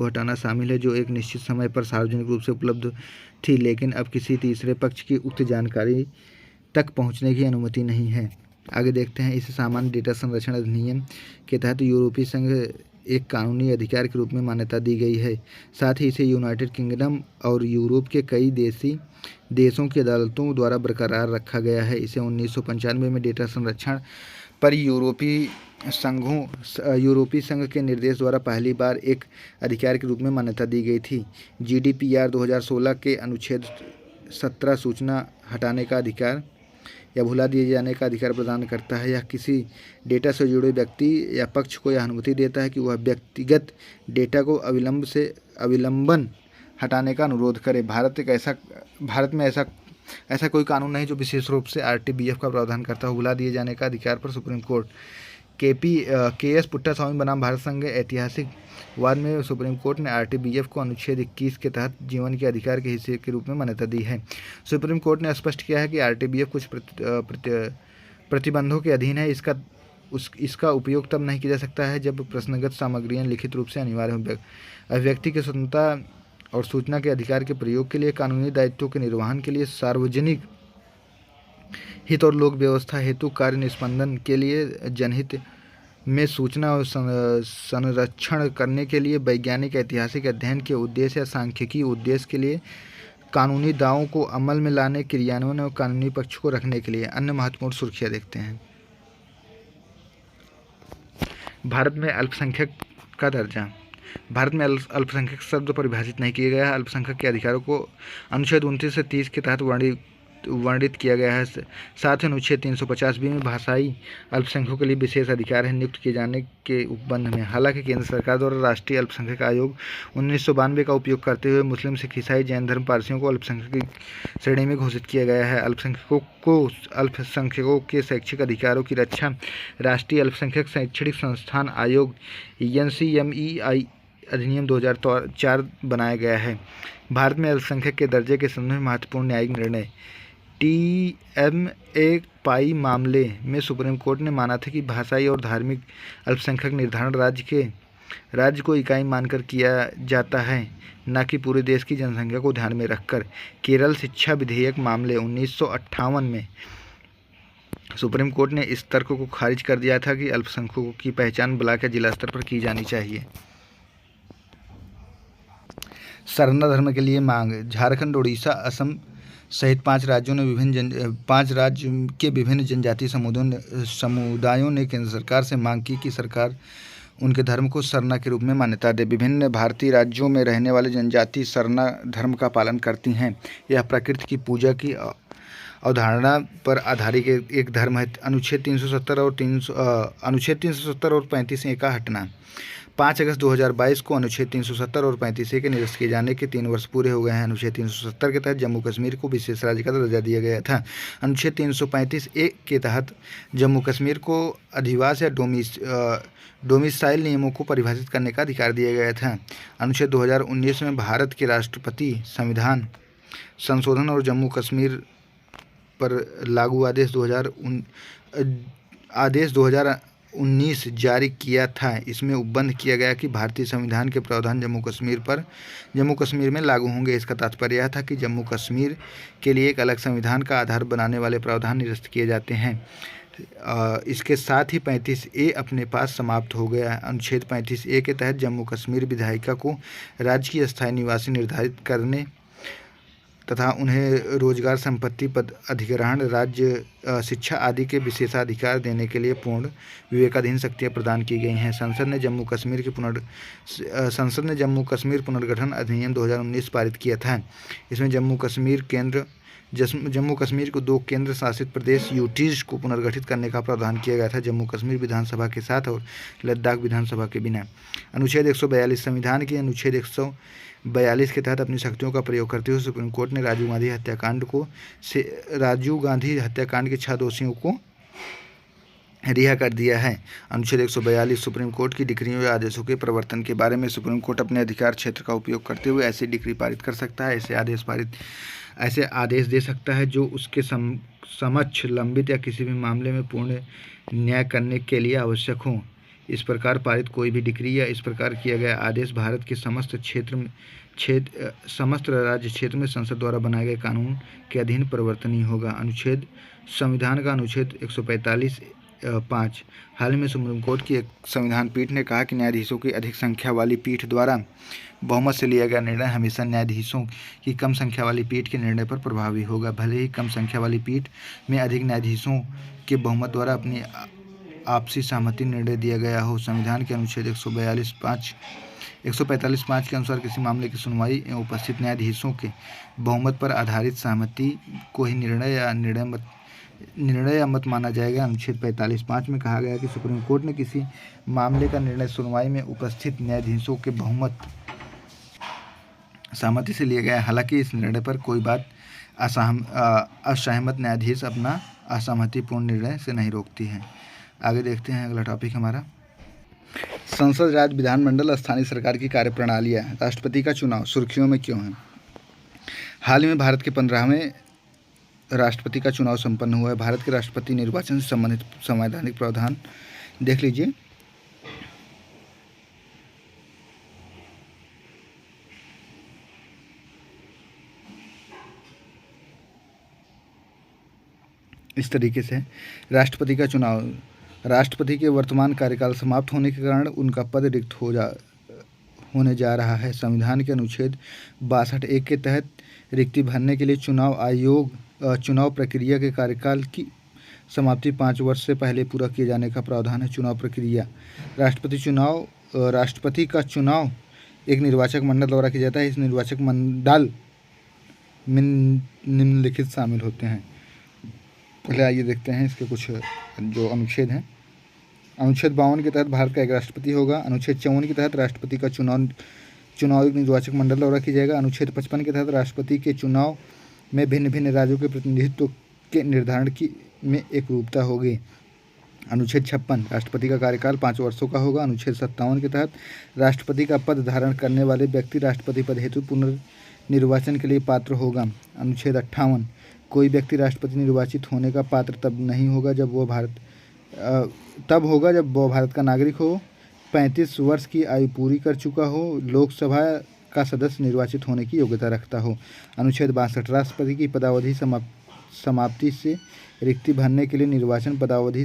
हटाना शामिल है जो एक निश्चित समय पर सार्वजनिक रूप से उपलब्ध थी, लेकिन अब किसी तीसरे पक्ष की उक्त जानकारी तक पहुंचने की अनुमति नहीं है। आगे देखते हैं। इसे सामान्य डेटा संरक्षण अधिनियम के तहत यूरोपीय संघ एक कानूनी अधिकार के रूप में मान्यता दी गई है। साथ ही इसे यूनाइटेड किंगडम और यूरोप के कई देशों की अदालतों द्वारा बरकरार रखा गया है। इसे 1995 में डेटा संरक्षण पर यूरोपीय संघ के निर्देश द्वारा पहली बार एक अधिकार के रूप में मान्यता दी गई थी। जीडीपीआर 2016 के अनुच्छेद 17 सूचना हटाने का अधिकार या भुला दिए जाने का अधिकार प्रदान करता है। यह किसी डेटा से जुड़े व्यक्ति या पक्ष को यह अनुमति देता है कि वह व्यक्तिगत डेटा को अविलंबन हटाने का अनुरोध करे। भारत में ऐसा कोई कानून नहीं जो विशेष रूप से आरटीबीएफ का प्रावधान करता हो। भुला दिए जाने का अधिकार पर सुप्रीम कोर्ट के.एस. पुट्टास्वामी बनाम भारत संघ ऐतिहासिक वाद में सुप्रीम कोर्ट ने आरटीबीएफ को अनुच्छेद 21 के तहत जीवन के अधिकार के हिस्से के रूप में मान्यता दी है। सुप्रीम कोर्ट ने स्पष्ट किया है कि आरटीबीएफ कुछ प्रतिबंधों के अधीन है। इसका उपयोग तब नहीं किया जा सकता है जब प्रश्नगत सामग्रियां लिखित रूप से अनिवार्य हो। अभिव्यक्ति की स्वतंत्रता और सूचना के अधिकार के प्रयोग के लिए, कानूनी दायित्वों के निर्वहन के लिए, सार्वजनिक हित और लोक व्यवस्था हेतु कार्य निष्पादन के लिए, जनहित में सूचना और संरक्षण करने के लिए, वैज्ञानिक ऐतिहासिक अध्ययन के उद्देश्य या सांख्यिकीय उद्देश्य के लिए, कानूनी दावों को अमल में लाने, क्रियान्वयन और कानूनी पक्ष को रखने के लिए। अन्य महत्वपूर्ण सुर्खियाँ देखते हैं। भारत में अल्पसंख्यक का दर्जा। भारत में अल्पसंख्यक शब्द परिभाषित नहीं किया गया है। अल्पसंख्यक के अधिकारों को अनुच्छेद 29 से 30 के तहत वर्णित किया गया है। साथ ही अनुच्छेद 350 में भाषाई अल्पसंख्यकों के लिए विशेष अधिकार है नियुक्त किए जाने के उपबंध में। हालांकि केंद्र सरकार द्वारा राष्ट्रीय अल्पसंख्यक आयोग 1992 का उपयोग करते हुए मुस्लिम, सिख, ईसाई, जैन धर्म पारसियों को अल्पसंख्यक की श्रेणी में घोषित किया गया है। अल्पसंख्यकों के शैक्षिक अधिकारों की रक्षा राष्ट्रीय अल्पसंख्यक शैक्षणिक संस्थान आयोग NCMEI अधिनियम 2004 बनाया गया है। भारत में अल्पसंख्यक के दर्जे के संबंध में महत्वपूर्ण न्यायिक निर्णय। TMA मामले में सुप्रीम कोर्ट ने माना था कि भाषाई और धार्मिक अल्पसंख्यक निर्धारण राज्य को इकाई मानकर किया जाता है, न कि पूरे देश की जनसंख्या को ध्यान में रखकर। केरल शिक्षा विधेयक मामले 1958 में सुप्रीम कोर्ट ने इस तर्क को खारिज कर दिया था कि अल्पसंख्यकों की पहचान ब्लॉक या जिला स्तर पर की जानी चाहिए। सरना धर्म के लिए मांग। झारखंड, उड़ीसा, असम सहित 5 राज्य के विभिन्न जनजातीय समुदायों ने केंद्र सरकार से मांग की कि सरकार उनके धर्म को सरना के रूप में मान्यता दे। विभिन्न भारतीय राज्यों में रहने वाले जनजाति सरना धर्म का पालन करती हैं। यह प्रकृति की पूजा की अवधारणा पर आधारित एक धर्म है। अनुच्छेद 370 और 35A का हटना। 5 अगस्त 2022 को अनुच्छेद 370 और 35A के निरस्त किए जाने के 3 वर्ष पूरे हो गए हैं। अनुच्छेद 370 के तहत जम्मू कश्मीर को विशेष राज्य का दर्जा दिया गया था। अनुच्छेद 335A के तहत जम्मू कश्मीर को अधिवास या डोमिसाइल नियमों को परिभाषित करने का अधिकार दिया गया था। अनुच्छेद 2019 में भारत के राष्ट्रपति संविधान संशोधन और जम्मू कश्मीर पर लागू आदेश 2019 जारी किया था। इसमें उपबंध किया गया कि भारतीय संविधान के प्रावधान जम्मू कश्मीर में लागू होंगे। इसका तात्पर्य यह था कि जम्मू कश्मीर के लिए एक अलग संविधान का आधार बनाने वाले प्रावधान निरस्त किए जाते हैं। इसके साथ ही 35A अपने पास समाप्त हो गया। अनुच्छेद 35A के तहत जम्मू कश्मीर विधायिका को राज्य की स्थायी निवासी निर्धारित करने तथा उन्हें रोजगार, संपत्ति, पद अधिग्रहण, राज्य शिक्षा आदि के विशेषाधिकार देने के लिए पूर्ण विवेकाधीन शक्तियाँ प्रदान की गई हैं। संसद ने जम्मू कश्मीर पुनर्गठन अधिनियम 2019 पारित किया था। इसमें जम्मू कश्मीर को 2 केंद्र शासित प्रदेश यूटीज को पुनर्गठित करने का प्रावधान किया गया था, जम्मू कश्मीर विधानसभा के साथ और लद्दाख विधानसभा के बिना। अनुच्छेद 142 संविधान के अनुच्छेद 42 के तहत अपनी शक्तियों का प्रयोग करते हुए सुप्रीम कोर्ट ने राजीव गांधी हत्याकांड के 6 दोषियों को रिहा कर दिया है। अनुच्छेद 142 सुप्रीम कोर्ट की डिक्रियों या आदेशों के प्रवर्तन के बारे में सुप्रीम कोर्ट अपने अधिकार क्षेत्र का उपयोग करते हुए ऐसी डिक्री पारित कर सकता है, ऐसे आदेश दे सकता है जो उसके समक्ष लंबित या किसी भी मामले में पूर्ण न्याय करने के लिए आवश्यक हो। इस प्रकार पारित कोई भी डिक्री या इस प्रकार किया गया आदेश भारत के समस्त राज्य क्षेत्र में संसद द्वारा बनाए गए कानून के अधीन परिवर्तनीय होगा। संविधान का अनुच्छेद 145(5) हाल ही में सुप्रीम कोर्ट की एक संविधान पीठ ने कहा कि न्यायाधीशों की अधिक संख्या वाली पीठ द्वारा बहुमत से लिया गया निर्णय हमेशा न्यायाधीशों की कम संख्या वाली पीठ के निर्णय पर प्रभावी होगा, भले ही कम संख्या वाली पीठ में अधिक न्यायाधीशों के बहुमत द्वारा अपनी आपसी सहमति निर्णय दिया गया हो। संविधान के अनुच्छेद 145(5) के अनुसार किसी मामले की सुनवाई एवं उपस्थित न्यायाधीशों के बहुमत पर आधारित सहमति को ही निर्णय या मत माना जाएगा। अनुच्छेद 45(5) में कहा गया कि सुप्रीम कोर्ट ने किसी मामले का निर्णय सुनवाई में उपस्थित न्यायाधीशों के बहुमत सहमति से लिया गया। हालांकि इस निर्णय पर कोई बात असहमत न्यायाधीश अपना असहमतिपूर्ण निर्णय से नहीं रोकती है। आगे देखते हैं अगला टॉपिक हमारा संसद, राज्य विधानमंडल, स्थानीय सरकार की कार्यप्रणालियाँ। राष्ट्रपति का चुनाव सुर्खियों में क्यों है? हाल ही में भारत के 15वें राष्ट्रपति का चुनाव संपन्न हुआ है। भारत के राष्ट्रपति निर्वाचन से संबंधित संवैधानिक प्रावधान देख लीजिए। इस तरीके से राष्ट्रपति का चुनाव, राष्ट्रपति के वर्तमान कार्यकाल समाप्त होने के कारण उनका पद रिक्त होने जा रहा है। संविधान के अनुच्छेद 62(1) के तहत रिक्ति भरने के लिए चुनाव प्रक्रिया के कार्यकाल की समाप्ति 5 वर्ष से पहले पूरा किए जाने का प्रावधान है। चुनाव प्रक्रिया, राष्ट्रपति का चुनाव एक निर्वाचक मंडल द्वारा किया जाता है। इस निर्वाचक मंडल में निम्नलिखित शामिल होते हैं। पहले आइए देखते हैं इसके कुछ जो अनुच्छेद हैं। अनुच्छेद 52 के तहत भारत का एक राष्ट्रपति होगा। अनुच्छेद 54 के तहत राष्ट्रपति का चुनाव एक निर्वाचक मंडल द्वारा किया जाएगा। अनुच्छेद 55 के तहत राष्ट्रपति के चुनाव में भिन्न भिन्न राज्यों के प्रतिनिधित्व के निर्धारण में एक रूपता होगी। अनुच्छेद 56 राष्ट्रपति का कार्यकाल 5 वर्षों का होगा। अनुच्छेद 57 के तहत राष्ट्रपति का पद धारण करने वाले व्यक्ति राष्ट्रपति पद हेतु पुनर्निर्वाचन के लिए पात्र होगा। अनुच्छेद 58 कोई व्यक्ति राष्ट्रपति निर्वाचित होने का पात्र तब होगा जब वह भारत का नागरिक हो, 35 वर्ष की आयु पूरी कर चुका हो, लोकसभा का सदस्य निर्वाचित होने की योग्यता रखता हो। अनुच्छेद 62 राष्ट्रपति की पदावधि समाप्ति से रिक्ति भरने के लिए निर्वाचन पदावधि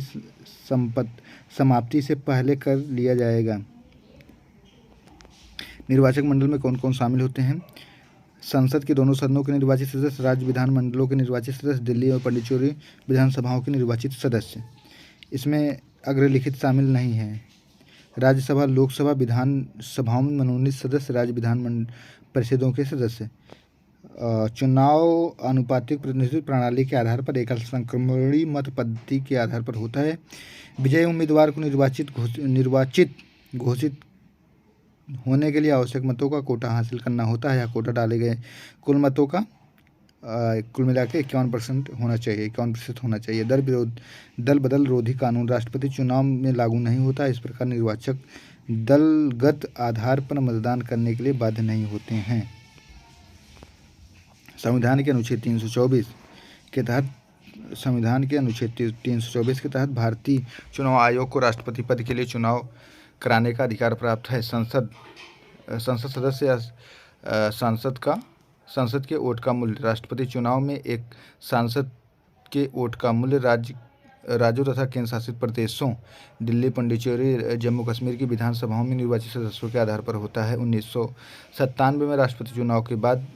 समाप्ति से पहले कर लिया जाएगा। निर्वाचक मंडल में कौन कौन शामिल होते हैं? संसद के दोनों सदनों के निर्वाचित सदस्य, राज्य विधानमंडलों के निर्वाचित सदस्य, दिल्ली और पुडुचेरी विधानसभाओं के निर्वाचित सदस्य। इसमें अग्रलिखित शामिल नहीं है। राज्यसभा, लोकसभा, विधानसभाओं में मनोनीत सदस्य, राज्य विधान परिषदों के सदस्य। चुनाव आनुपातिक प्रतिनिधित्व प्रणाली के आधार पर एकल संक्रमणी मत पद्धति के आधार पर होता है। विजयी उम्मीदवार को निर्वाचित घोषित होने के लिए आवश्यक मतों का कोटा हासिल करना होता है या कोटा डाले गए कुल मतों का कुल मिला के 51% होना चाहिए, 51% होना चाहिए। दल बदल रोधी कानून राष्ट्रपति चुनाव में लागू नहीं होता। इस प्रकार निर्वाचक दलगत आधार पर मतदान करने के लिए बाध्य नहीं होते हैं। संविधान के अनुच्छेद 324 के तहत भारतीय चुनाव आयोग को राष्ट्रपति पद के लिए चुनाव कराने का अधिकार प्राप्त है। संसद सदस्य या सांसद के वोट का मूल्य, राष्ट्रपति चुनाव में एक सांसद के वोट का मूल्य राज्यों तथा केंद्र शासित प्रदेशों, दिल्ली, पुडुचेरी, जम्मू कश्मीर की विधानसभाओं में निर्वाचित सदस्यों के आधार पर होता है। 1997 में राष्ट्रपति चुनाव के बाद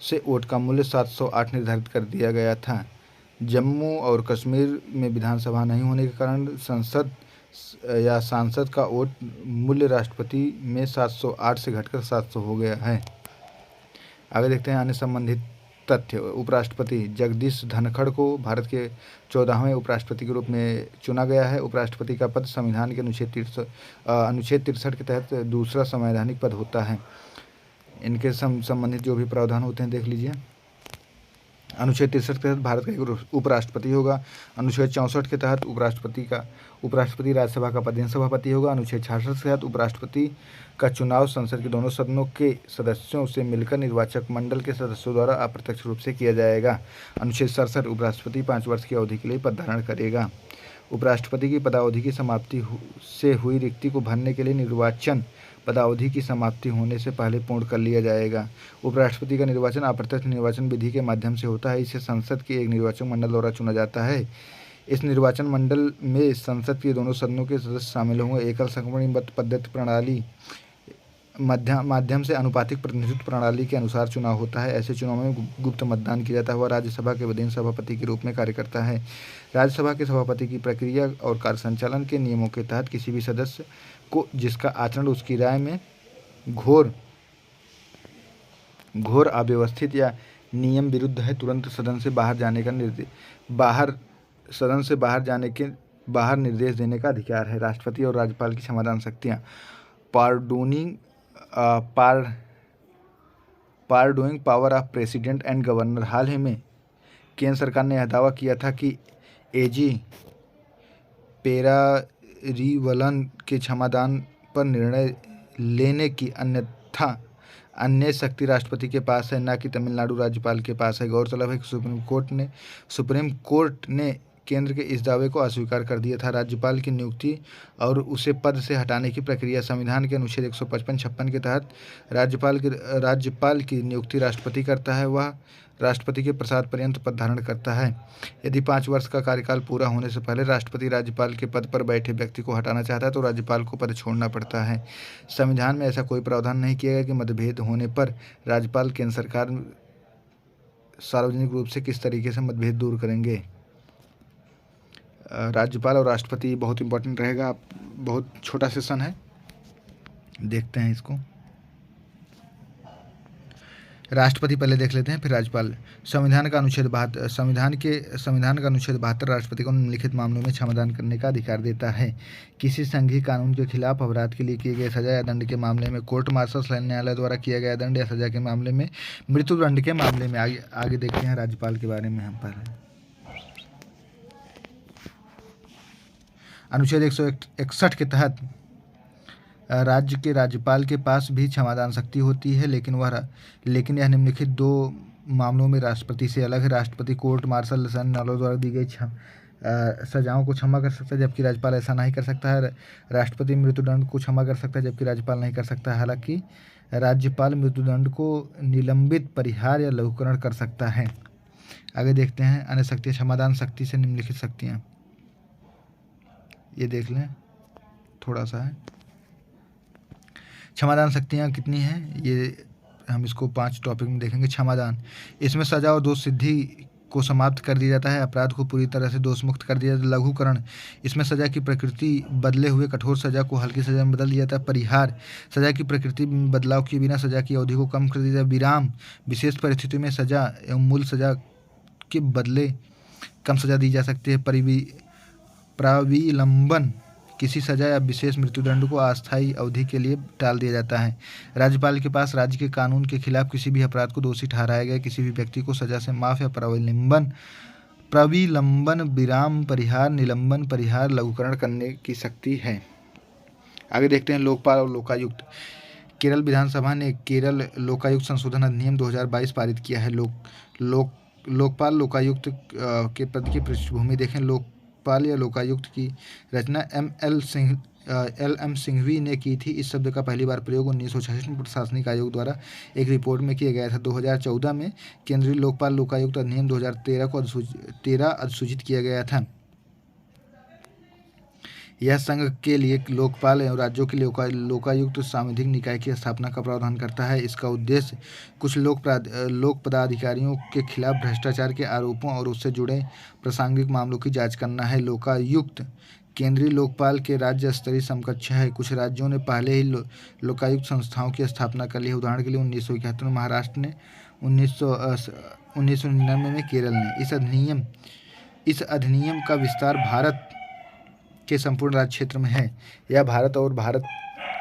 से वोट का मूल्य 708 निर्धारित कर दिया गया था। जम्मू और कश्मीर में विधानसभा नहीं होने के कारण संसद या सांसद का वोट मूल्य राष्ट्रपति में 708 से घटकर 700 हो गया है। आगे देखते हैं अन्य संबंधित तथ्य। उपराष्ट्रपति जगदीश धनखड़ को भारत के 14वें उपराष्ट्रपति के रूप में चुना गया है। उपराष्ट्रपति का पद संविधान के अनुच्छेद 63 के तहत दूसरा संवैधानिक पद होता है। इनके संबंधित जो भी प्रावधान होते हैं देख लीजिए। अनुच्छेद 63 के तहत भारत का एक उपराष्ट्रपति होगा। अनुच्छेद 64 के तहत उपराष्ट्रपति राज्यसभा का पदेन सभापति होगा। अनुच्छेद 66 के तहत उपराष्ट्रपति का चुनाव संसद के दोनों सदनों के सदस्यों से मिलकर निर्वाचक मंडल के सदस्यों द्वारा अप्रत्यक्ष रूप से किया जाएगा। अनुच्छेद 67 उपराष्ट्रपति 5 वर्ष की अवधि के लिए पद धारण करेगा। उपराष्ट्रपति की पदावधि की समाप्ति से हुई रिक्ति को भरने के लिए निर्वाचन पदावधि की समाप्ति होने से पहले पूर्ण कर लिया जाएगा। उपराष्ट्रपति का निर्वाचन अप्रत्यक्ष निर्वाचन विधि के माध्यम से होता है। इसे संसद के एक निर्वाचक मंडल द्वारा चुना जाता है। इस निर्वाचन मंडल में संसद के दोनों सदनों के सदस्य शामिल होंगे। एकल संक्रमणबद्ध पद्धति प्रणाली माध्यम से अनुपातिक प्रतिनिधित्व प्रणाली के अनुसार चुनाव होता है। ऐसे चुनाव में गुप्त मतदान किया जाता है। वह राज्यसभा के पदेन सभापति के रूप में कार्य करता है। राज्यसभा के सभापति की प्रक्रिया और कार्य संचालन के नियमों के तहत किसी भी सदस्य को जिसका आचरण उसकी राय में घोर अव्यवस्थित या नियम विरुद्ध है तुरंत सदन से बाहर निर्देश देने का अधिकार है। राष्ट्रपति और राज्यपाल की क्षमादान शक्तियाँ। Pardoning power of president and governor. हाल ही में केंद्र सरकार ने यह दावा किया था कि एजी पेरारीवलन के क्षमादान पर निर्णय लेने की अन्य शक्ति राष्ट्रपति के पास है, न कि तमिलनाडु राज्यपाल के पास है। गौरतलब है कि सुप्रीम कोर्ट ने केंद्र के इस दावे को अस्वीकार कर दिया था। राज्यपाल की नियुक्ति और उसे पद से हटाने की प्रक्रिया। संविधान के अनुच्छेद 155-56 के तहत राज्यपाल की नियुक्ति राष्ट्रपति करता है। वह राष्ट्रपति के प्रसाद पर्यंत पद धारण करता है। यदि 5 वर्ष का कार्यकाल पूरा होने से पहले राष्ट्रपति राज्यपाल के पद पर बैठे व्यक्ति को हटाना चाहता है तो राज्यपाल को पद छोड़ना पड़ता है। संविधान में ऐसा कोई प्रावधान नहीं किया गया कि मतभेद होने पर राज्यपाल केंद्र सरकार सार्वजनिक रूप से किस तरीके से मतभेद दूर करेंगे। राज्यपाल और राष्ट्रपति बहुत इंपॉर्टेंट रहेगा। बहुत छोटा सेशन है, देखते हैं इसको। राष्ट्रपति पहले देख लेते हैं, फिर राज्यपाल। संविधान का अनुच्छेद 72 राष्ट्रपति को निम्नलिखित मामलों में क्षमादान करने का अधिकार देता है। किसी संघीय कानून के खिलाफ अपराध के लिए किए गए सजा या दंड के मामले में कोर्ट मार्शल न्यायालय द्वारा किया गया दंड या सजा के मामले में, मृत्यु दंड के मामले में। आगे देखते हैं राज्यपाल के बारे में हम पहले। अनुच्छेद 161 के तहत राज्य के राज्यपाल के पास भी क्षमादान शक्ति होती है, लेकिन यह निम्नलिखित 2 मामलों में राष्ट्रपति से अलग है। राष्ट्रपति कोर्ट मार्शल न्यायालय द्वारा दी गई सजाओं को क्षमा कर सकता है, जबकि राज्यपाल ऐसा नहीं कर सकता है। राष्ट्रपति मृत्युदंड को क्षमा कर सकता है, जबकि राज्यपाल नहीं कर सकता है। हालांकि राज्यपाल मृत्युदंड को निलंबित, परिहार या लघुकरण कर सकता है। आगे देखते हैं अन्य शक्तियाँ। क्षमादान शक्ति से निम्नलिखित शक्तियाँ, ये देख लें, थोड़ा सा है। क्षमादान शक्तियाँ कितनी हैं, ये हम इसको 5 टॉपिक में देखेंगे। क्षमादान, इसमें सजा और दोष सिद्धि को समाप्त कर दिया जाता है। अपराध को पूरी तरह से दोष मुक्त कर दिया जाता है। लघुकरण, इसमें सजा की प्रकृति बदले हुए कठोर सजा को हल्की सजा में बदल दिया जाता है। परिहार, सजा की प्रकृति में बदलाव किए बिना सजा की अवधि को कम कर दिया जाता है। विराम, विशेष परिस्थितियों में सजा एवं मूल सजा के बदले कम सजा दी जा सकती है। प्राविलंबन, किसी सजा या विशेष मृत्युदंड को अस्थायी अवधि के लिए टाल दिया जाता है। राज्यपाल के पास राज्य के कानून के खिलाफ किसी भी अपराध को दोषी ठहराया गया किसी भी व्यक्ति को सजा से माफ या प्राविलंबन, विराम, परिहार, निलंबन, परिहार, लघुकरण करने की शक्ति है। आगे देखते हैं लोकपाल और लोकायुक्त। केरल विधानसभा ने केरल लोकायुक्त संशोधन अधिनियम 2022 पारित किया है। लोकपाल लोकायुक्त के पद की पृष्ठभूमि देखें। लोकपाल या लोकायुक्त की रचना LM सिंघवी ने की थी। इस शब्द का पहली बार प्रयोग 1966 में प्रशासनिक आयोग द्वारा एक रिपोर्ट में किया गया था। 2014 में केंद्रीय लोकपाल लोकायुक्त अधिनियम 2013 को अधिसूचित किया गया था। यह संघ के लिए लोकपाल एवं राज्यों के लिए लोकायुक्त सांविधिक निकाय की स्थापना का प्रावधान करता है। इसका उद्देश्य कुछ लोक पदाधिकारियों के खिलाफ भ्रष्टाचार के आरोपों और उससे जुड़े प्रासंगिक मामलों की जांच करना है। लोकायुक्त केंद्रीय लोकपाल के राज्य स्तरीय समकक्ष है। कुछ राज्यों ने पहले ही लोकायुक्त संस्थाओं की स्थापना कर ली है। उदाहरण के लिए 1971 में महाराष्ट्र ने, 1999 में केरल ने। इस अधिनियम का विस्तार भारत के संपूर्ण राज्य क्षेत्र में है। यह भारत और भारत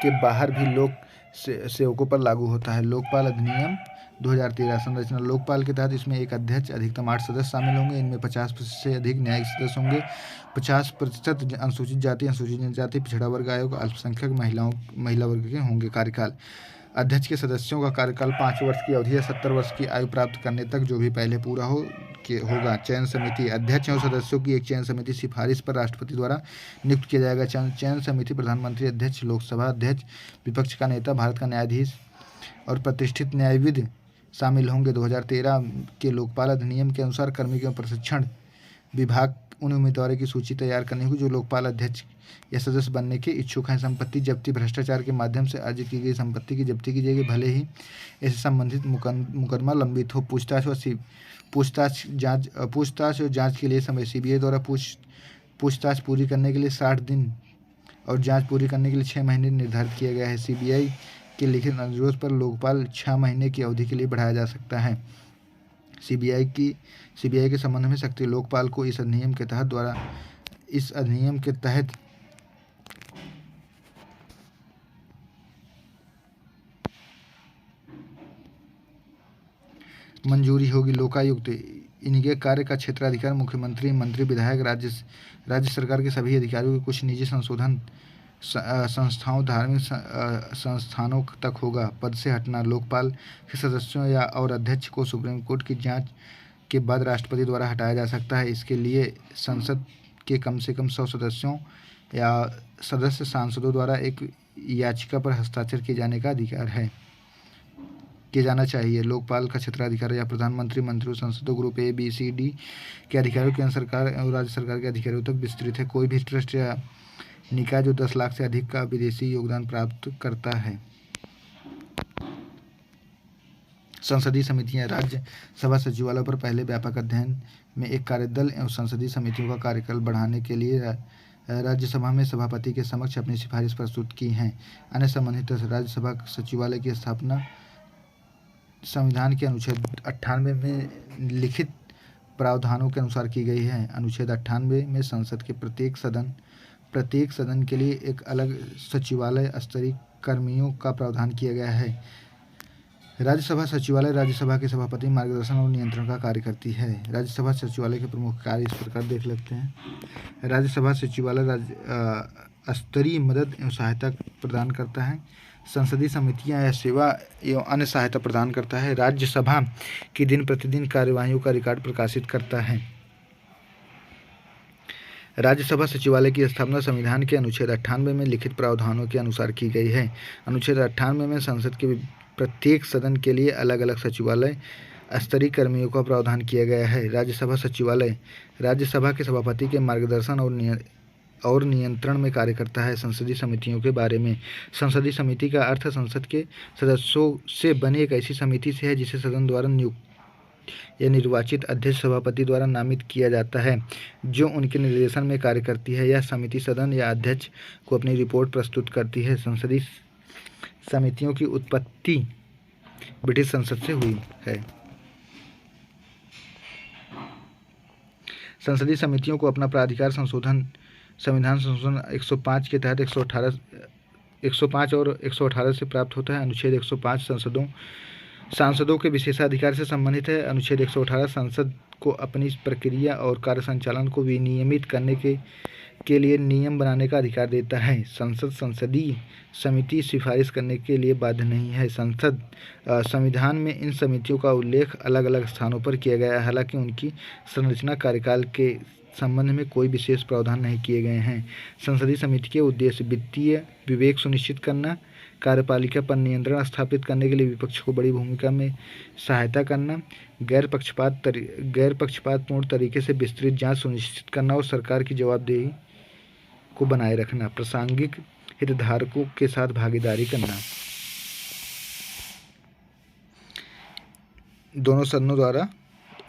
के बाहर भी लोक सेवकों पर लागू होता है। लोकपाल अधिनियम 2013 संरचना। लोकपाल के तहत इसमें एक अध्यक्ष, अधिकतम 8 सदस्य शामिल होंगे। इनमें 50% से अधिक न्यायिक सदस्य होंगे। 50% अनुसूचित जाति, अनुसूचित जनजाति, पिछड़ा वर्ग आयोग, अल्पसंख्यक महिला वर्ग के होंगे। कार्यकाल। अध्यक्ष के सदस्यों का कार्यकाल 5 वर्ष की अवधि या 70 वर्ष की आयु प्राप्त करने तक, जो भी पहले पूरा होगा। चयन समिति। अध्यक्ष एवं सदस्यों की एक चयन समिति सिफारिश पर राष्ट्रपति द्वारा नियुक्त किया जाएगा। चयन समिति प्रधानमंत्री, अध्यक्ष, लोकसभा अध्यक्ष, विपक्ष का नेता, भारत का न्यायाधीश और प्रतिष्ठित न्यायविद शामिल होंगे। 2013 के लोकपाल अधिनियम के अनुसार कर्मी के प्रशिक्षण विभाग उन उम्मीदवारों की सूची तैयार करनी होगी जो लोकपाल अध्यक्ष या सदस्य बनने के इच्छुक हैं। संपत्ति जब्ती। भ्रष्टाचार के माध्यम से अर्जित की गई संपत्ति की जब्ती की जाएगी, भले ही इससे संबंधित मुकदमा लंबित हो। पूछताछ और जांच के लिए समय। सीबीआई द्वारा पूछताछ पूरी करने के लिए 60 दिन और जांच पूरी करने के लिए 6 महीने निर्धारित किया गया है। सीबीआई के लिखित अनुरोध पर लोकपाल 6 महीने की अवधि के लिए बढ़ाया जा सकता है। सीबीआई के संबंध में सक्रिय लोकपाल को इस अधिनियम के तहत मंजूरी होगी। लोकायुक्त। इनके कार्य का क्षेत्राधिकार मुख्यमंत्री, मंत्री, विधायक, राज्य सरकार के सभी अधिकारियों के कुछ निजी संस्थाओं, धार्मिक संस्थानों तक होगा। पद से हटना। लोकपाल के सदस्यों और अध्यक्ष को सुप्रीम कोर्ट की जांच के बाद राष्ट्रपति द्वारा हटाया जा सकता है। इसके लिए संसद के कम से कम 100 सदस्यों या सदस्य सांसदों द्वारा एक याचिका पर हस्ताक्षर किए जाना चाहिए। लोकपाल का क्षेत्राधिकार या प्रधानमंत्री, मंत्रियों, संसदों group A, B, C, D के अधिकारियों, केंद्र सरकार और राज्य सरकार के अधिकारियों तक विस्तृत है। कोई भी ट्रस्ट या निकाय जो 10 लाख से अधिक का विदेशी योगदान प्राप्त करता है। संसदीय समितियां। राज्यसभा सचिवालय पर पहले व्यापक अध्ययन में एक कार्यदल एवं संसदीय समितियों का कार्यकाल बढ़ाने के लिए राज्यसभा में सभापति के समक्ष अपनी सिफारिश प्रस्तुत की हैं। अन्य संबंधित। राज्यसभा सचिवालय की स्थापना संविधान के अनुच्छेद 98 में लिखित प्रावधानों के अनुसार की गई है। अनुच्छेद 98 में संसद के प्रत्येक सदन के लिए एक अलग सचिवालय स्तरीय कर्मियों का प्रावधान किया गया है। राज्यसभा सचिवालय राज्यसभा के सभापति मार्गदर्शन और नियंत्रण का कार्य करती है। राज्यसभा सचिवालय के प्रमुख कार्य इस प्रकार देख लेते हैं। राज्यसभा सचिवालय स्तरीय मदद एवं सहायता प्रदान करता है। संसदीय समितियां या सेवा एवं अन्य सहायता प्रदान करता है। राज्यसभा की दिन प्रतिदिन कार्यवाहियों का रिकॉर्ड प्रकाशित करता है। राज्यसभा सचिवालय की स्थापना संविधान के अनुच्छेद 98 में लिखित प्रावधानों के अनुसार की गई है। अनुच्छेद 98 में संसद के प्रत्येक सदन के लिए अलग अलग सचिवालय स्तरीय कर्मियों का प्रावधान किया गया है। राज्यसभा सचिवालय राज्यसभा के सभापति के मार्गदर्शन और नियंत्रण में कार्य करता है। संसदीय समितियों के बारे में। संसदीय समिति का अर्थ संसद के सदस्यों से बनी एक ऐसी समिति से है जिसे सदन द्वारा नियुक्त या निर्वाचित अध्यक्ष सभापति द्वारा नामित किया जाता है, जो उनके निर्देशन में कार्य करती है। यह समिति सदन या अध्यक्ष को अपनी रिपोर्ट प्रस्तुत करती है। संसदीय समितियों की उत्पत्ति ब्रिटिश संसद से हुई है। संसदीय समितियों को अपना प्राधिकार संविधान संशोधन 105 के तहत 105 और 118 से प्राप्त होता है। अनुच्छेद 105 सांसदों के विशेषाधिकार से संबंधित है। अनुच्छेद 118 संसद को अपनी प्रक्रिया और कार्य संचालन को विनियमित करने के लिए नियम बनाने का अधिकार देता है। संसदीय समिति सिफारिश करने के लिए बाध्य नहीं है। संविधान में इन समितियों का उल्लेख अलग अलग स्थानों पर किया गया है, हालांकि उनकी संरचना, कार्यकाल के संबंध में कोई विशेष प्रावधान नहीं किए गए हैं। संसदीय समिति के उद्देश्य वित्तीय विवेक सुनिश्चित करना, कार्यपालिका पर नियंत्रण स्थापित करने के लिए विपक्ष को बड़ी भूमिका में सहायता करना, गैर पक्षपातपूर्ण तरीके से विस्तृत जांच सुनिश्चित करना और सरकार की जवाबदेही को बनाए रखना, प्रासंगिक हितधारकों के साथ भागीदारी करना। दोनों सदनों द्वारा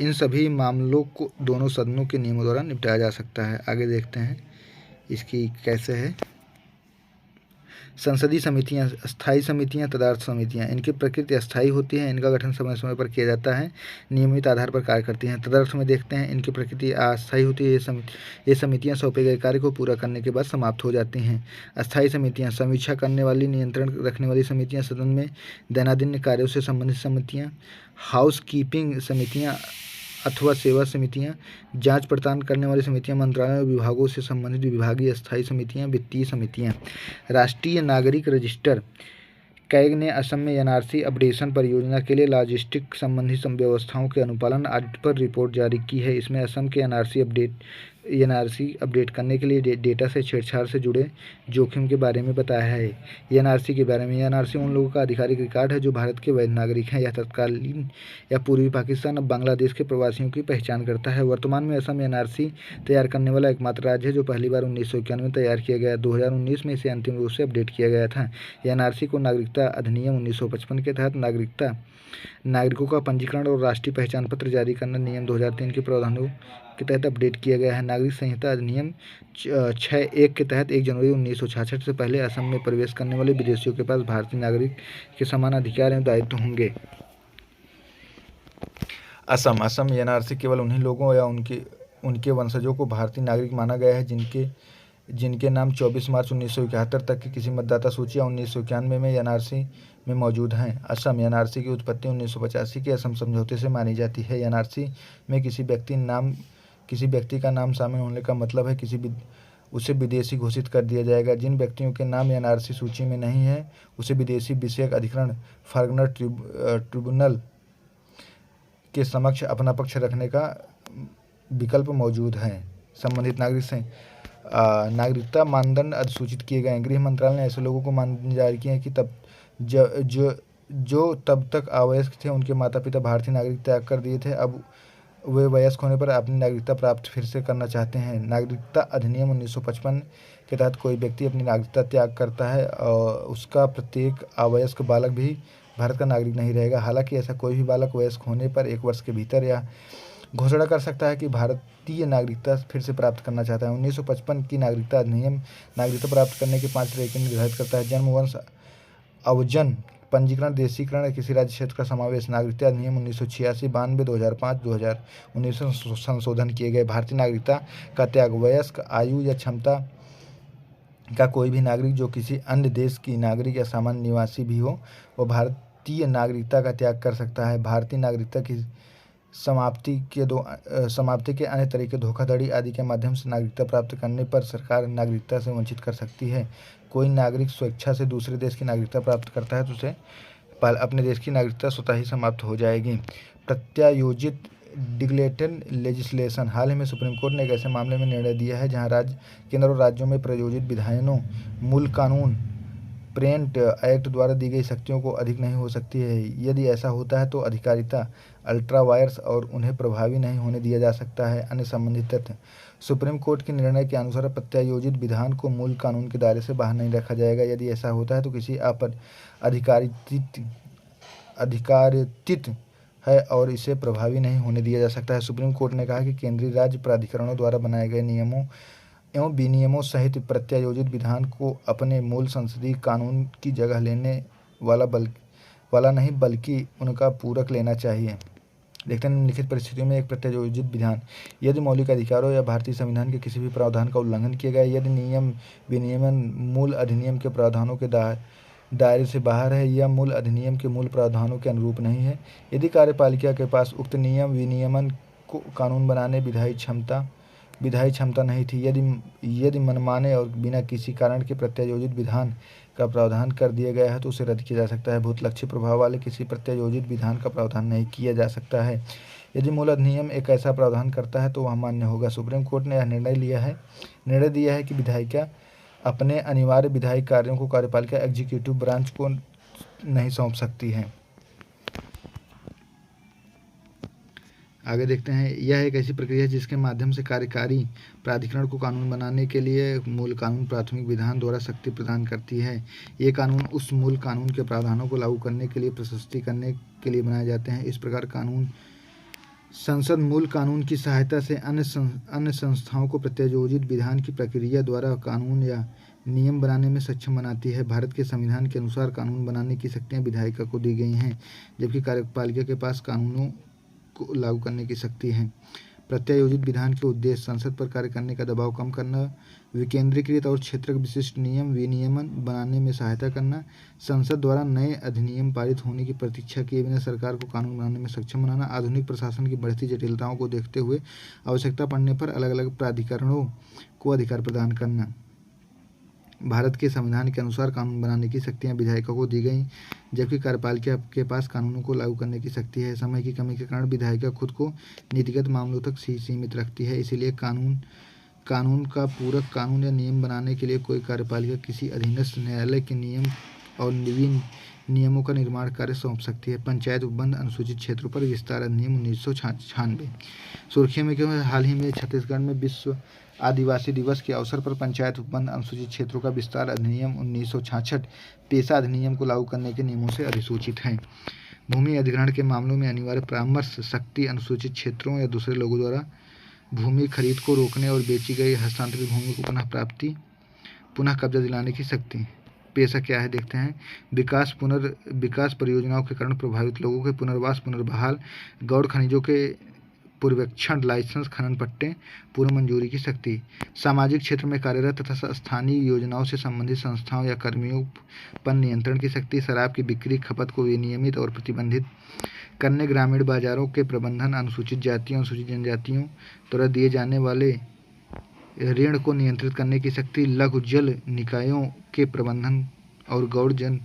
इन सभी मामलों को दोनों सदनों के नियमों द्वारा निपटाया जा सकता है। आगे देखते हैं इसकी कैसे है। संसदीय समितियाँ, स्थायी समितियाँ, तदर्थ समितियाँ। इनकी प्रकृति अस्थायी होती है, इनका गठन समय समय पर किया जाता है, नियमित आधार पर कार्य करती हैं। तदर्थ में देखते हैं, इनकी प्रकृति अस्थायी होती है, ये समितियाँ सौंपे गए कार्य को पूरा करने के बाद समाप्त हो जाती हैं। अस्थायी समितियाँ, समीक्षा करने वाली, नियंत्रण रखने वाली समितियाँ, सदन में दैनंदिन कार्यों से संबंधित समितियाँ, हाउस कीपिंग समितियाँ अथवा सेवा समितियाँ, जांच पड़ताल करने वाली समितियाँ, मंत्रालयों और विभागों से संबंधित विभागीय स्थायी समितियाँ, वित्तीय समितियाँ। राष्ट्रीय नागरिक रजिस्टर कैग ने असम में एनआरसी अपडेशन परियोजना के लिए लॉजिस्टिक संबंधी व्यवस्थाओं के अनुपालन ऑडिट पर रिपोर्ट जारी की है। इसमें असम के एनआरसी अपडेट करने के लिए डेटा से छेड़छाड़ से जुड़े जोखिम के बारे में बताया है। एनआरसी के बारे में, एनआरसी उन लोगों का आधिकारिक रिकॉर्ड है जो भारत के वैध नागरिक हैं या तत्कालीन या पूर्वी पाकिस्तान और बांग्लादेश के प्रवासियों की पहचान करता है। वर्तमान में असम एनआरसी तैयार करने वाला एकमात्र राज्य है जो पहली बार 1991 में तैयार किया गया। 2019 में इसे अंतिम रूप से अपडेट किया गया था। एनआरसी को नागरिकता अधिनियम 1955 के तहत नागरिकों का पंजीकरण और राष्ट्रीय पहचान पत्र जारी करना नियम 2003 के प्रावधानों के तहत अपडेट किया गया है। नागरिक संहिता अधिनियम 6(1) के तहत 1 जनवरी 1966 से पहले असम में प्रवेश करने वाले विदेशियों के पास भारतीय नागरिक के समान अधिकार एवं दायित्व होंगे। असम एनआरसी केवल उन्हीं लोगों या उनके वंशजों को भारतीय नागरिक माना गया है जिनके नाम 24 मार्च 1971 तक की किसी मतदाता सूची या 1991 में एनआरसी में मौजूद हैं। असम एनआरसी की उत्पत्ति 1985 के असम समझौते से मानी जाती है। एनआरसी में किसी व्यक्ति का नाम शामिल होने का मतलब है उसे विदेशी घोषित कर दिया जाएगा। जिन व्यक्तियों के नाम एनआरसी सूची में नहीं है उसे विदेशी विषयक अधिकरण फॉरेनर ट्रिब्यूनल के समक्ष अपना पक्ष रखने का विकल्प मौजूद है। संबंधित नागरिकता मानदंड अधिसूचित किए गए हैं। गृह मंत्रालय ने ऐसे लोगों को मानदंड जारी किए हैं कि जो तब तक अवयस्क थे, उनके माता पिता भारतीय नागरिक त्याग कर दिए थे, अब वे वयस्क होने पर अपनी नागरिकता प्राप्त फिर से करना चाहते हैं। नागरिकता अधिनियम 1955 के तहत कोई व्यक्ति अपनी नागरिकता त्याग करता है और उसका प्रत्येक अवयस्क बालक भी भारत का नागरिक नहीं रहेगा। हालांकि ऐसा कोई भी बालक वयस्क होने पर 1 वर्ष के भीतर या घोषणा कर सकता है कि भारतीय नागरिकता फिर से प्राप्त करना चाहता है। 1955 की नागरिकता अधिनियम नागरिकता प्राप्त करने के 5 तरीके निर्धारित करता है। जन्म, वंश, अवजन, पंजीकरण, देशीकरण, किसी राज्य क्षेत्र का समावेश। नागरिकता अधिनियम 1986, 92, 2005, 2019 में संशोधन किए गए। भारतीय नागरिकता का त्याग, वयस्क, आयु या क्षमता का कोई भी नागरिक जो किसी अन्य देश की नागरिक या सामान्य निवासी भी हो, वह भारतीय नागरिकता का त्याग कर सकता है। भारतीय नागरिकता की समाप्ति के अन्य तरीके धोखाधड़ी आदि के माध्यम से नागरिकता प्राप्त करने पर सरकार नागरिकता से वंचित कर सकती है। कोई नागरिक स्वेच्छा से दूसरे देश की नागरिकता प्राप्त करता है तो उसे अपने देश की नागरिकता स्वतः ही समाप्त हो जाएगी। प्रत्यायोजित डिक्लेरेटिव लेजिस्लेशन। हाल ही में सुप्रीम कोर्ट ने एक ऐसे मामले में निर्णय दिया है जहां केंद्र और राज्यों में प्रयोजित विधानों, मूल कानून, प्रेंट एक्ट द्वारा दी गई शक्तियों को अधिक नहीं हो सकती है। यदि ऐसा होता है तो अधिकारिता अल्ट्रा वायर्स और उन्हें प्रभावी नहीं होने दिया जा सकता है। अन्य संबंधित तथ्य। सुप्रीम कोर्ट के निर्णय के अनुसार प्रत्यायोजित विधान को मूल कानून के दायरे से बाहर नहीं रखा जाएगा। यदि ऐसा होता है तो किसी अधिकारित है और इसे प्रभावी नहीं होने दिया जा सकता है। सुप्रीम कोर्ट ने कहा कि केंद्रीय राज्य प्राधिकरणों द्वारा बनाए गए नियमों एवं विनियमों सहित प्रत्यायोजित विधान को अपने मूल संसदीय कानून की जगह लेने वाला नहीं बल्कि उनका पूरक लेना चाहिए। देखते हैं निम्नलिखित परिस्थितियों में एक प्रत्यायोजित विधान। यदि मौलिक अधिकारों या भारतीय संविधान के किसी भी प्रावधान का उल्लंघन किया गया, यदि नियम विनियमन मूल अधिनियम के प्रावधानों के दायरे से बाहर है या मूल अधिनियम के मूल प्रावधानों के अनुरूप नहीं है, यदि कार्यपालिका के पास उक्त नियम विनियमन को कानून बनाने विधायी क्षमता नहीं थी, यदि मनमाने और बिना किसी कारण के प्रत्यायोजित विधान का प्रावधान कर दिया गया है तो उसे रद्द किया जा सकता है। भूतलक्षी प्रभाव वाले किसी प्रत्यायोजित विधान का प्रावधान नहीं किया जा सकता है। यदि मूल अधिनियम एक ऐसा प्रावधान करता है तो वह मान्य होगा। सुप्रीम कोर्ट ने यह निर्णय दिया है कि विधायिका अपने अनिवार्य विधायी कार्यों को कार्यपालिका एग्जीक्यूटिव ब्रांच को नहीं सौंप सकती है। आगे देखते हैं, यह एक ऐसी प्रक्रिया है जिसके माध्यम से कार्यकारी प्राधिकरण को कानून बनाने के लिए मूल कानून प्राथमिक विधान द्वारा शक्ति प्रदान करती है। ये कानून उस मूल कानून के प्रावधानों को लागू करने के लिए प्रशस्ति करने के लिए बनाए जाते हैं। इस प्रकार संसद मूल कानून की सहायता से अन्य संस्थाओं को प्रत्यायोजित विधान की प्रक्रिया द्वारा कानून या नियम बनाने में सक्षम बनाती है। भारत के संविधान के अनुसार कानून बनाने की शक्तियाँ विधायिका को दी गई हैं, जबकि कार्यपालिका के पास कानूनों को लागू करने की शक्ति है। प्रत्यायोजित विधान के उद्देश्य संसद पर कार्य करने का दबाव कम करना, विकेंद्रीकृत और क्षेत्र विशिष्ट नियम विनियमन बनाने में सहायता करना, संसद द्वारा नए अधिनियम पारित होने की प्रतीक्षा किए बिना सरकार को कानून बनाने में सक्षम बनाना, आधुनिक प्रशासन की बढ़ती जटिलताओं को देखते हुए आवश्यकता पड़ने पर अलग अलग प्राधिकरणों को अधिकार प्रदान करना। भारत के संविधान के अनुसार कानून बनाने की शक्तियाँ विधायिका को दी गई, जबकि कार्यपालिका के पास कानूनों को लागू करने की शक्ति है। समय की कमी के कारण विधायिका खुद को नीतिगत मामलों तक सीमित रखती है, इसीलिए कानून का पूरक कानून या नियम बनाने के लिए कोई कार्यपालिका किसी अधीनस्थ न्यायालय के नियम और नवीन नियमों का निर्माण कार्य सौंप सकती है। पंचायत उपबंध अनुसूचित क्षेत्रों पर विस्तार अधिनियम 1996 सुर्खियों में क्यों है? हाल ही में छत्तीसगढ़ में विश्व आदिवासी दिवस के अवसर पर पंचायत उपबंध अनुसूचित क्षेत्रों का विस्तार अधिनियम 1966 पेशा अधिनियम को लागू करने के नियमों से अधिसूचित है। भूमि अधिग्रहण के मामलों में अनिवार्य परामर्श शक्ति अनुसूचित क्षेत्रों या दूसरे लोगों द्वारा भूमि खरीद को रोकने और बेची गई हस्तांतरित भूमि को पुनः कब्जा दिलाने की शक्ति। पेशा क्या है देखते हैं। विकास परियोजनाओं के कारण प्रभावित लोगों के पुनर्वास पुनर्बहाल, गौण खनिजों के पूर्वेक्षण, लाइसेंस, खनन पट्टे, पूर्व मंजूरी की शक्ति। सामाजिक क्षेत्र में कार्यरत तथा स्थानीय योजनाओं से संबंधित संस्थाओं या कर्मियों पर नियंत्रण की शक्ति। शराब की बिक्री खपत को विनियमित और प्रतिबंधित करने, ग्रामीण बाजारों के प्रबंधन, अनुसूचित जातियों अनुसूचित जनजातियों द्वारा दिए जाने वाले ऋण को नियंत्रित करने की शक्ति। लघु जल निकायों के प्रबंधन और गौण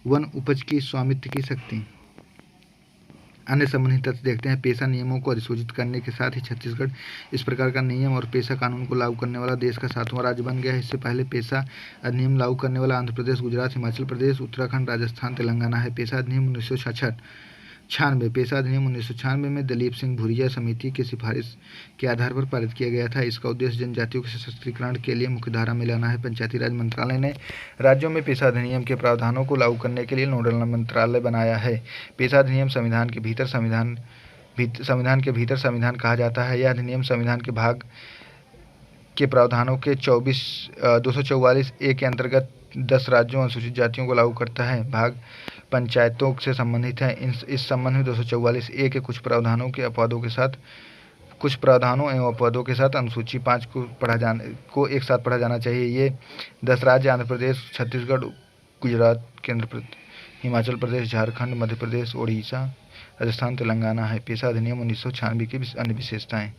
वन उपज की स्वामित्व की शक्ति। अन्य संबंधित तथ्य देखते हैं। पेशा नियमों को अधिसूचित करने के साथ ही छत्तीसगढ़ इस प्रकार का नियम और पेशा कानून को लागू करने वाला देश का 7वां राज्य बन गया है। इससे पहले पेशा अधिनियम लागू करने वाला आंध्र प्रदेश, गुजरात, हिमाचल प्रदेश, उत्तराखंड, राजस्थान, तेलंगाना है। पेशा अधिनियम 1996 पेशा अधिनियम 1996 में दलीप सिंह भुरिया समिति की सिफारिश के आधार पर पारित किया गया था। इसका उद्देश्य जनजातियों के सशक्तिकरण के लिए मुख्यधारा में लाना है। पंचायती राज मंत्रालय ने राज्यों में पेशा अधिनियम के प्रावधानों को लागू करने के लिए नोडल मंत्रालय बनाया है। पेशा अधिनियम संविधान के भीतर संविधान कहा जाता है। यह अधिनियम संविधान के भाग के प्रावधानों के 244A के अंतर्गत 10 राज्यों अनुसूचित जातियों को लागू करता है। भाग पंचायतों से संबंधित है। इस संबंध में 244A के कुछ प्रावधानों एवं अपवादों के साथ अनुसूची 5 को एक साथ पढ़ा जाना चाहिए। ये 10 राज्य आंध्र प्रदेश, छत्तीसगढ़, गुजरात, हिमाचल प्रदेश, झारखंड, मध्य प्रदेश, ओडिशा, राजस्थान, तेलंगाना है। पेशा अधिनियम 1996 की अन्य विशेषताएं।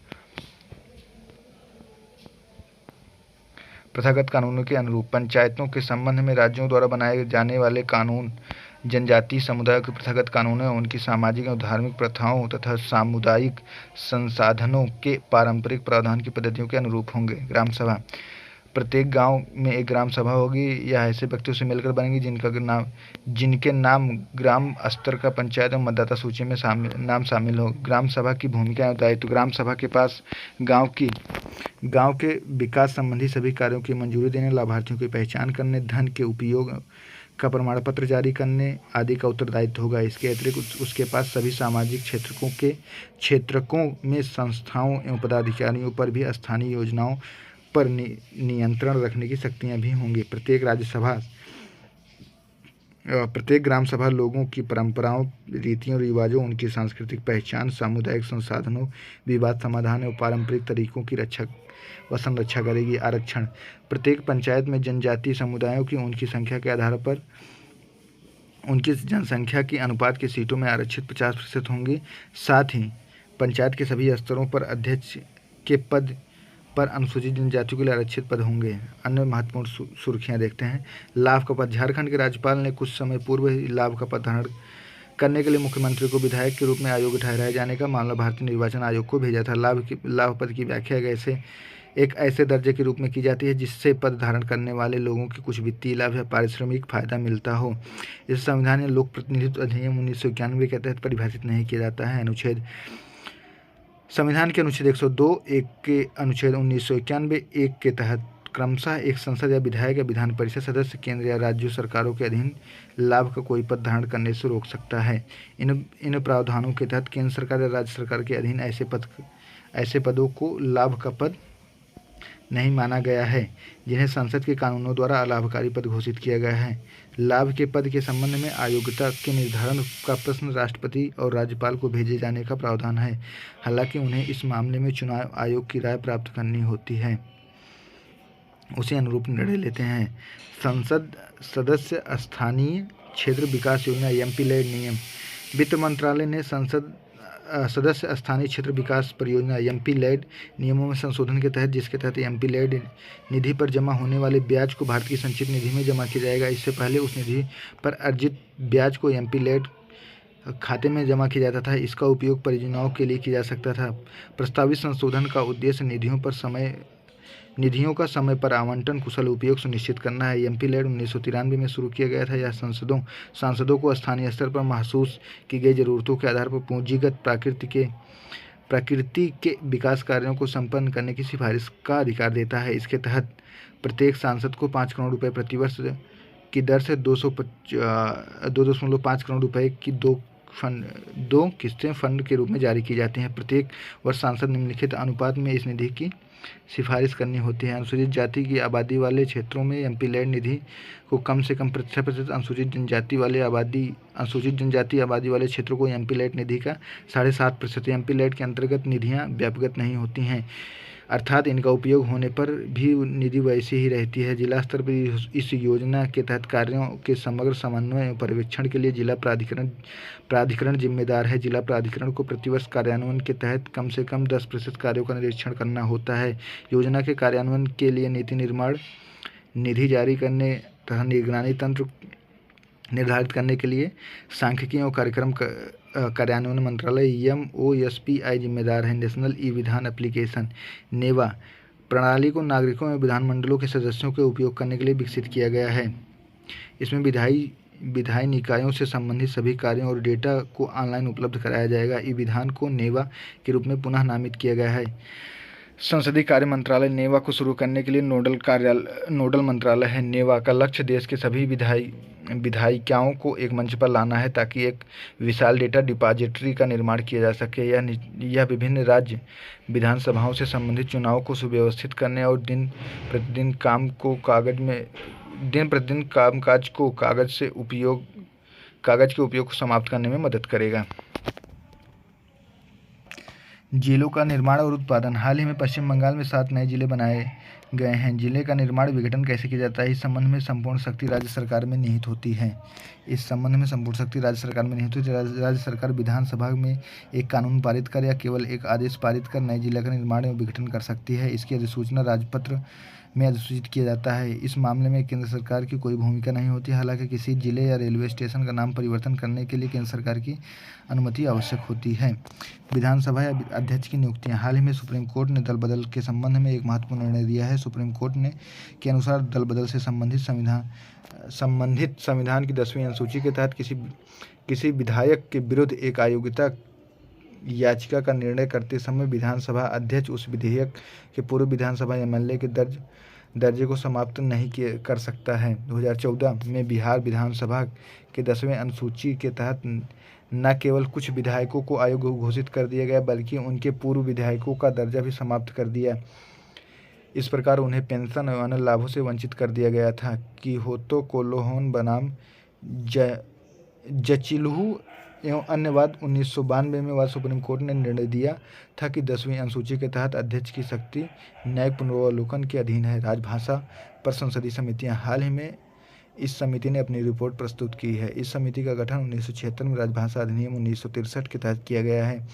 प्रथागत कानूनों के अनुरूप पंचायतों के संबंध में राज्यों द्वारा बनाए जाने वाले कानून जनजातीय समुदायों के प्रथागत कानूनों एवं उनकी सामाजिक एवं धार्मिक प्रथाओं तथा सामुदायिक संसाधनों के पारंपरिक प्रावधान की पद्धतियों के अनुरूप होंगे। ग्राम सभा। प्रत्येक गांव में एक ग्राम सभा होगी। यह ऐसे व्यक्तियों से मिलकर बनेगी जिनके नाम ग्राम स्तर का पंचायत एवं मतदाता सूची में नाम शामिल हो। ग्राम सभा की भूमिका एवं दायित्व। ग्राम सभा के पास गांव के विकास संबंधी सभी कार्यों की मंजूरी देने, लाभार्थियों की पहचान करने, धन के उपयोग का प्रमाण पत्र जारी करने आदि का उत्तरदायित्व होगा। इसके अतिरिक्त उसके पास सभी सामाजिक क्षेत्रकों में संस्थाओं एवं पदाधिकारियों पर भी स्थानीय योजनाओं पर नियंत्रण रखने की शक्तियां भी होंगी। प्रत्येक ग्राम सभा लोगों की परंपराओं, रीतियों, रिवाजों, उनकी सांस्कृतिक पहचान, सामुदायिक संसाधनों, विवाद समाधान एवं पारंपरिक तरीकों की संरक्षा करेगी। आरक्षण। प्रत्येक पंचायत में जनजातीय समुदायों की उनकी संख्या के आधार पर उनकी जनसंख्या की अनुपात की सीटों में आरक्षित 50% होंगी। साथ ही पंचायत के सभी स्तरों पर अध्यक्ष के पद पर अनुसूचित जनजातियों के लिए आरक्षित पद होंगे। अन्य महत्वपूर्ण सुर्खियां देखते हैं। लाभ का पद। झारखंड के राज्यपाल ने कुछ समय पूर्व ही लाभ का पद धारण करने के लिए मुख्यमंत्री को विधायक के रूप में अयोग्य ठहराए जाने का मामला भारतीय निर्वाचन आयोग को भेजा था। लाभ पद की व्याख्या एक ऐसे दर्जे के रूप में की जाती है जिससे पद धारण करने वाले लोगों की कुछ वित्तीय लाभ या पारिश्रमिक फायदा मिलता हो। इस संविधान या लोक प्रतिनिधित्व अधिनियम 1991 के तहत परिभाषित नहीं किया जाता है। अनुच्छेद। संविधान के अनुच्छेद 102(1) के अनुच्छेद 1991(1) के तहत क्रमशः एक संसद या विधायक या विधान परिषद सदस्य केंद्र या राज्य सरकारों के अधीन लाभ का कोई पद धारण करने से रोक सकता है। इन प्रावधानों के तहत केंद्र सरकार या राज्य सरकार के अधीन ऐसे पदों को लाभ का पद नहीं माना गया है, जिन्हें संसद के कानूनों द्वारा अलाभकारी पद घोषित किया गया है। लाभ के पद के संबंध में अयोग्यता के निर्धारण का प्रश्न राष्ट्रपति और राज्यपाल को भेजे जाने का प्रावधान है। हालांकि उन्हें इस मामले में चुनाव आयोग की राय प्राप्त करनी होती है, उसी अनुरूप निर्णय लेते हैं। संसद सदस्य स्थानीय क्षेत्र विकास योजना एमपी लेड नियम। वित्त मंत्रालय ने संसद सदस्य स्थानीय क्षेत्र विकास परियोजना एमपी लेड नियमों में संशोधन के तहत, जिसके तहत एमपी लेड निधि पर जमा होने वाले ब्याज को भारतीय संचित निधि में जमा किया जाएगा। इससे पहले उस निधि पर अर्जित ब्याज को एमपी लेड खाते में जमा किया जाता था। इसका उपयोग परियोजनाओं के लिए किया जा सकता था। प्रस्तावित संशोधन का उद्देश्य निधियों का समय पर आवंटन कुशल उपयोग सुनिश्चित करना है। एमपी लेड 1993 में शुरू किया गया था। यह सांसदों को स्थानीय स्तर पर महसूस की गई ज़रूरतों के आधार पर पूंजीगत प्रकृति के विकास कार्यों को संपन्न करने की सिफारिश का अधिकार देता है। इसके तहत प्रत्येक सांसद को 5 करोड़ रुपये प्रतिवर्ष की दर से 2.5 करोड़ रुपये की दो किस्तें फंड के रूप में जारी की जाती हैं। प्रत्येक वर्ष सांसद निम्नलिखित अनुपात में इस निधि की सिफारिश करनी होती है। अनुसूचित जाति की आबादी वाले क्षेत्रों में एमपी लेड निधि को कम से कम 6%, अनुसूचित जनजाति आबादी वाले क्षेत्रों को एमपी लेड निधि का 7.5%। एमपी लेड के अंतर्गत निधियां व्यापक नहीं होती हैं, अर्थात इनका उपयोग होने पर भी निधि वैसी ही रहती है। जिला स्तर पर इस योजना के तहत कार्यों के समग्र समन्वय एवं पर्यवेक्षण के लिए जिला प्राधिकरण जिम्मेदार है। जिला प्राधिकरण को प्रतिवर्ष कार्यान्वयन के तहत कम से कम 10% कार्यों का निरीक्षण करना होता है। योजना के कार्यान्वयन के लिए नीति निर्माण, निधि जारी करने तथा निगरानी तंत्र निर्धारित करने के लिए सांख्यिकी और कार्यक्रम कार्यान्वयन मंत्रालय MOSPI जिम्मेदार है। नेशनल ई विधान एप्लीकेशन नेवा प्रणाली को नागरिकों एवं विधानमंडलों के सदस्यों के उपयोग करने के लिए विकसित किया गया है। इसमें विधायी निकायों से संबंधित सभी कार्यों और डेटा को ऑनलाइन उपलब्ध कराया जाएगा। ई विधान को नेवा के रूप में पुनः नामित किया गया है। संसदीय कार्य मंत्रालय नेवा को शुरू करने के लिए नोडल मंत्रालय है। नेवा का लक्ष्य देश के सभी विधायिकाओं को एक मंच पर लाना है, ताकि एक विशाल डेटा डिपॉजिटरी का निर्माण किया जा सके। यह विभिन्न राज्य विधानसभाओं से संबंधित चुनाव को सुव्यवस्थित करने और दिन प्रतिदिन कामकाज को कागज के उपयोग को समाप्त करने में मदद करेगा। जिलों का निर्माण और उत्पादन। हाल ही में पश्चिम बंगाल में 7 नए जिले बनाए गए हैं। जिले का निर्माण विघटन कैसे किया जाता है, इस संबंध में संपूर्ण शक्ति राज्य सरकार में निहित होती है। राज्य सरकार विधानसभा में एक कानून पारित कर या केवल एक आदेश पारित कर नए जिले का निर्माण एवं विघटन कर सकती है। इसकी अधिसूचना राजपत्र में अधिसूचित किया जाता है। इस मामले में केंद्र सरकार की कोई भूमिका नहीं होती। हालांकि किसी जिले या रेलवे स्टेशन का नाम परिवर्तन करने के लिए केंद्र सरकार की अनुमति आवश्यक होती है। विधानसभा या अध्यक्ष की नियुक्तियां। हाल ही में सुप्रीम कोर्ट ने दल बदल के संबंध में एक महत्वपूर्ण निर्णय दिया है। सुप्रीम कोर्ट के अनुसार दल बदल से संबंधित संविधान की 10वीं अनुसूची के तहत किसी विधायक के विरुद्ध एक अयोग्यता याचिका का निर्णय करते समय विधानसभा अध्यक्ष उस विधेयक के पूर्व विधानसभा एमएलए के दर्जे को समाप्त नहीं कर सकता है। 2014 में बिहार विधानसभा के 10वें अनुसूची के तहत न केवल कुछ विधायकों को अयोग्य घोषित कर दिया गया, बल्कि उनके पूर्व विधायकों का दर्जा भी समाप्त कर दिया। इस प्रकार उन्हें पेंशन और अन्य लाभों से वंचित कर दिया गया था। किहोतो कोल्हान बनाम जचिलहू एवं अन्य वाद 1992 में सुप्रीम कोर्ट ने निर्णय दिया था कि 10वीं अनुसूची के तहत अध्यक्ष की शक्ति न्यायिक पुनरावलोकन के अधीन है। राजभाषा पर संसदीय समितियां। हाल ही में इस समिति ने अपनी रिपोर्ट प्रस्तुत की है। इस समिति का गठन 1976 में राजभाषा अधिनियम 1963 के तहत किया गया है।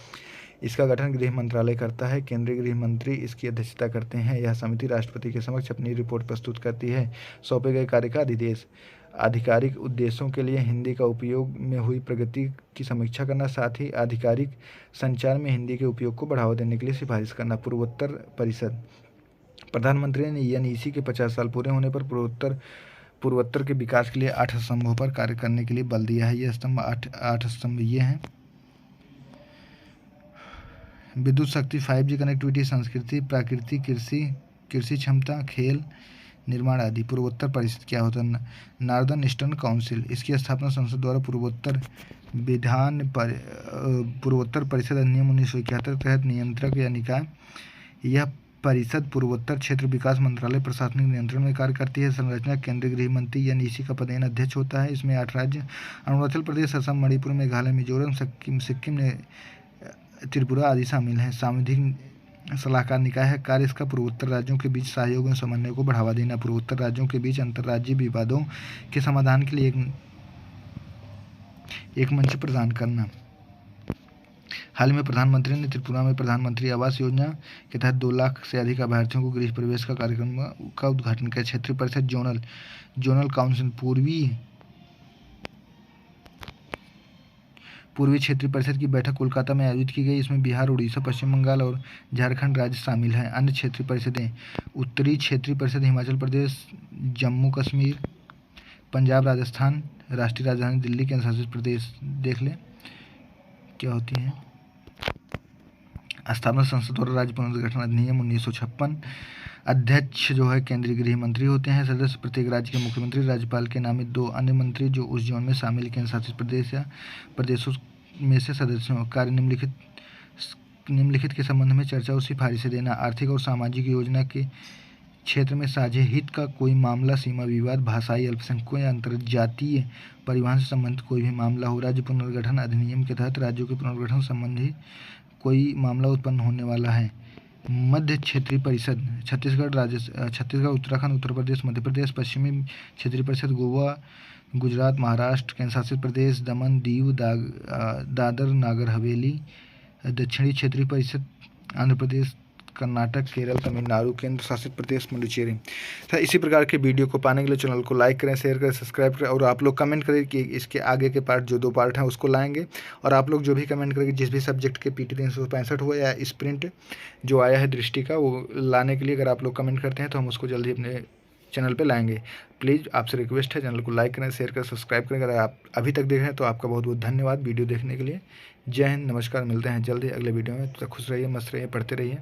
इसका गठन गृह मंत्रालय करता है। केंद्रीय गृह मंत्री इसकी अध्यक्षता करते हैं। यह समिति राष्ट्रपति के समक्ष अपनी रिपोर्ट प्रस्तुत करती है। सौंपे गए कार्य का अधिदेश। आधिकारिक उद्देश्यों के लिए हिंदी का उपयोग में हुई प्रगति की समीक्षा करना, साथ ही आधिकारिक संचार में हिंदी के उपयोग को बढ़ावा देने के लिए सिफारिश करना। पूर्वोत्तर परिषद। प्रधानमंत्री ने NEC के 50 साल पूरे होने पर पूर्वोत्तर के विकास के लिए 8 स्तंभों पर कार्य करने के लिए बल दिया है। ये स्तंभ 8 स्तंभ ये हैं: विद्युत शक्ति, 5G कनेक्टिविटी, संस्कृति, प्राकृति, कृषि क्षमता, खेल, निर्माण आदि। पूर्वोत्तर परिषद क्या होता है? Northern eastern council. इसकी स्थापना संसद द्वारा पूर्वोत्तर परिषद अधिनियम 1971 तहत नियंत्रक या निकाय। यह परिषद पूर्वोत्तर क्षेत्र विकास मंत्रालय प्रशासनिक नियंत्रण में कार्य करती है। संरचना केंद्रीय गृह मंत्री यानी इसी का पदेन अध्यक्ष होता है। इसमें 8 राज्य अरुणाचल प्रदेश, असम, मणिपुर, मेघालय, मिजोरम, सिक्किम ने त्रिपुरा आदि शामिल हैं। सांविधिक सलाहकार निकाय है। कार्य इसका पूर्वोत्तर राज्यों के बीच सहयोग एवं समन्वय को बढ़ावा देना, पूर्वोत्तर राज्यों के बीच अंतर्राज्यीय विवादों के समाधान के लिए एक मंच प्रदान करना। हाल में प्रधानमंत्री ने त्रिपुरा में प्रधानमंत्री आवास योजना के तहत 2 लाख से अधिक अभ्यर्थियों को गृह प्रवेश का कार्यक्रम का उद्घाटन किया। क्षेत्रीय परिषद जोनल काउंसिल पूर्वी क्षेत्रीय परिषद की बैठक कोलकाता में आयोजित की गई। इसमें बिहार, उड़ीसा, पश्चिम बंगाल और झारखंड राज्य शामिल हैं। अन्य क्षेत्रीय परिषदें: उत्तरी क्षेत्रीय परिषद हिमाचल प्रदेश, जम्मू कश्मीर, पंजाब, राजस्थान, राष्ट्रीय राजधानी दिल्ली, केंद्र शासित प्रदेश देख लें क्या होती हैं। स्थापना संसद द्वारा राज्य पुनर्गठन अधिनियम 1956। अध्यक्ष जो है केंद्रीय गृह मंत्री होते हैं। सदस्य प्रत्येक राज्य के मुख्यमंत्री, राज्यपाल के नामित 2 अन्य मंत्री जो उस जोन में शामिल केंद्र शासित प्रदेश या प्रदेशों में से सदस्य हों। कार्य निम्नलिखित के संबंध में चर्चा और सिफारिशें देना। आर्थिक और सामाजिक योजना के क्षेत्र में साझे हित का कोई मामला, सीमा विवाद, भाषाई अल्पसंख्यकों या अंतर्जातीय परिवहन से संबंधित कोई भी मामला हो। राज्य पुनर्गठन अधिनियम के तहत राज्यों के पुनर्गठन संबंधी कोई मामला उत्पन्न होने वाला है। मध्य क्षेत्रीय परिषद: छत्तीसगढ़, उत्तराखंड, उत्तर प्रदेश, मध्य प्रदेश। पश्चिमी क्षेत्रीय परिषद: गोवा, गुजरात, महाराष्ट्र, केंद्र शासित प्रदेश, दमन, दीव, दादर नागर हवेली। दक्षिणी क्षेत्रीय परिषद: आंध्र प्रदेश, कर्नाटक, केरल, तमिलनाडु, केंद्र शासित प्रदेश, पुडुचेरी। तो इसी प्रकार के वीडियो को पाने के लिए चैनल को लाइक करें, शेयर करें, सब्सक्राइब करें और आप लोग कमेंट करें कि इसके आगे के पार्ट जो 2 पार्ट हैं उसको लाएंगे। और आप लोग जो भी कमेंट करेंगे जिस भी सब्जेक्ट के PT 365 हुआ या स्प्रिंट जो आया है दृष्टि का, वो लाने के लिए अगर आप लोग कमेंट करते हैं तो हम उसको जल्दी अपने चैनल पे लाएंगे। प्लीज़ आपसे रिक्वेस्ट है, चैनल को लाइक करें, शेयर करें, सब्सक्राइब करें। अगर आप अभी तक देख रहे हैं तो आपका बहुत बहुत धन्यवाद वीडियो देखने के लिए। जय हिंद, नमस्कार। मिलते हैं जल्दी अगले वीडियो में। तो खुश रहिए, मस्त रहिए, पढ़ते रहिए।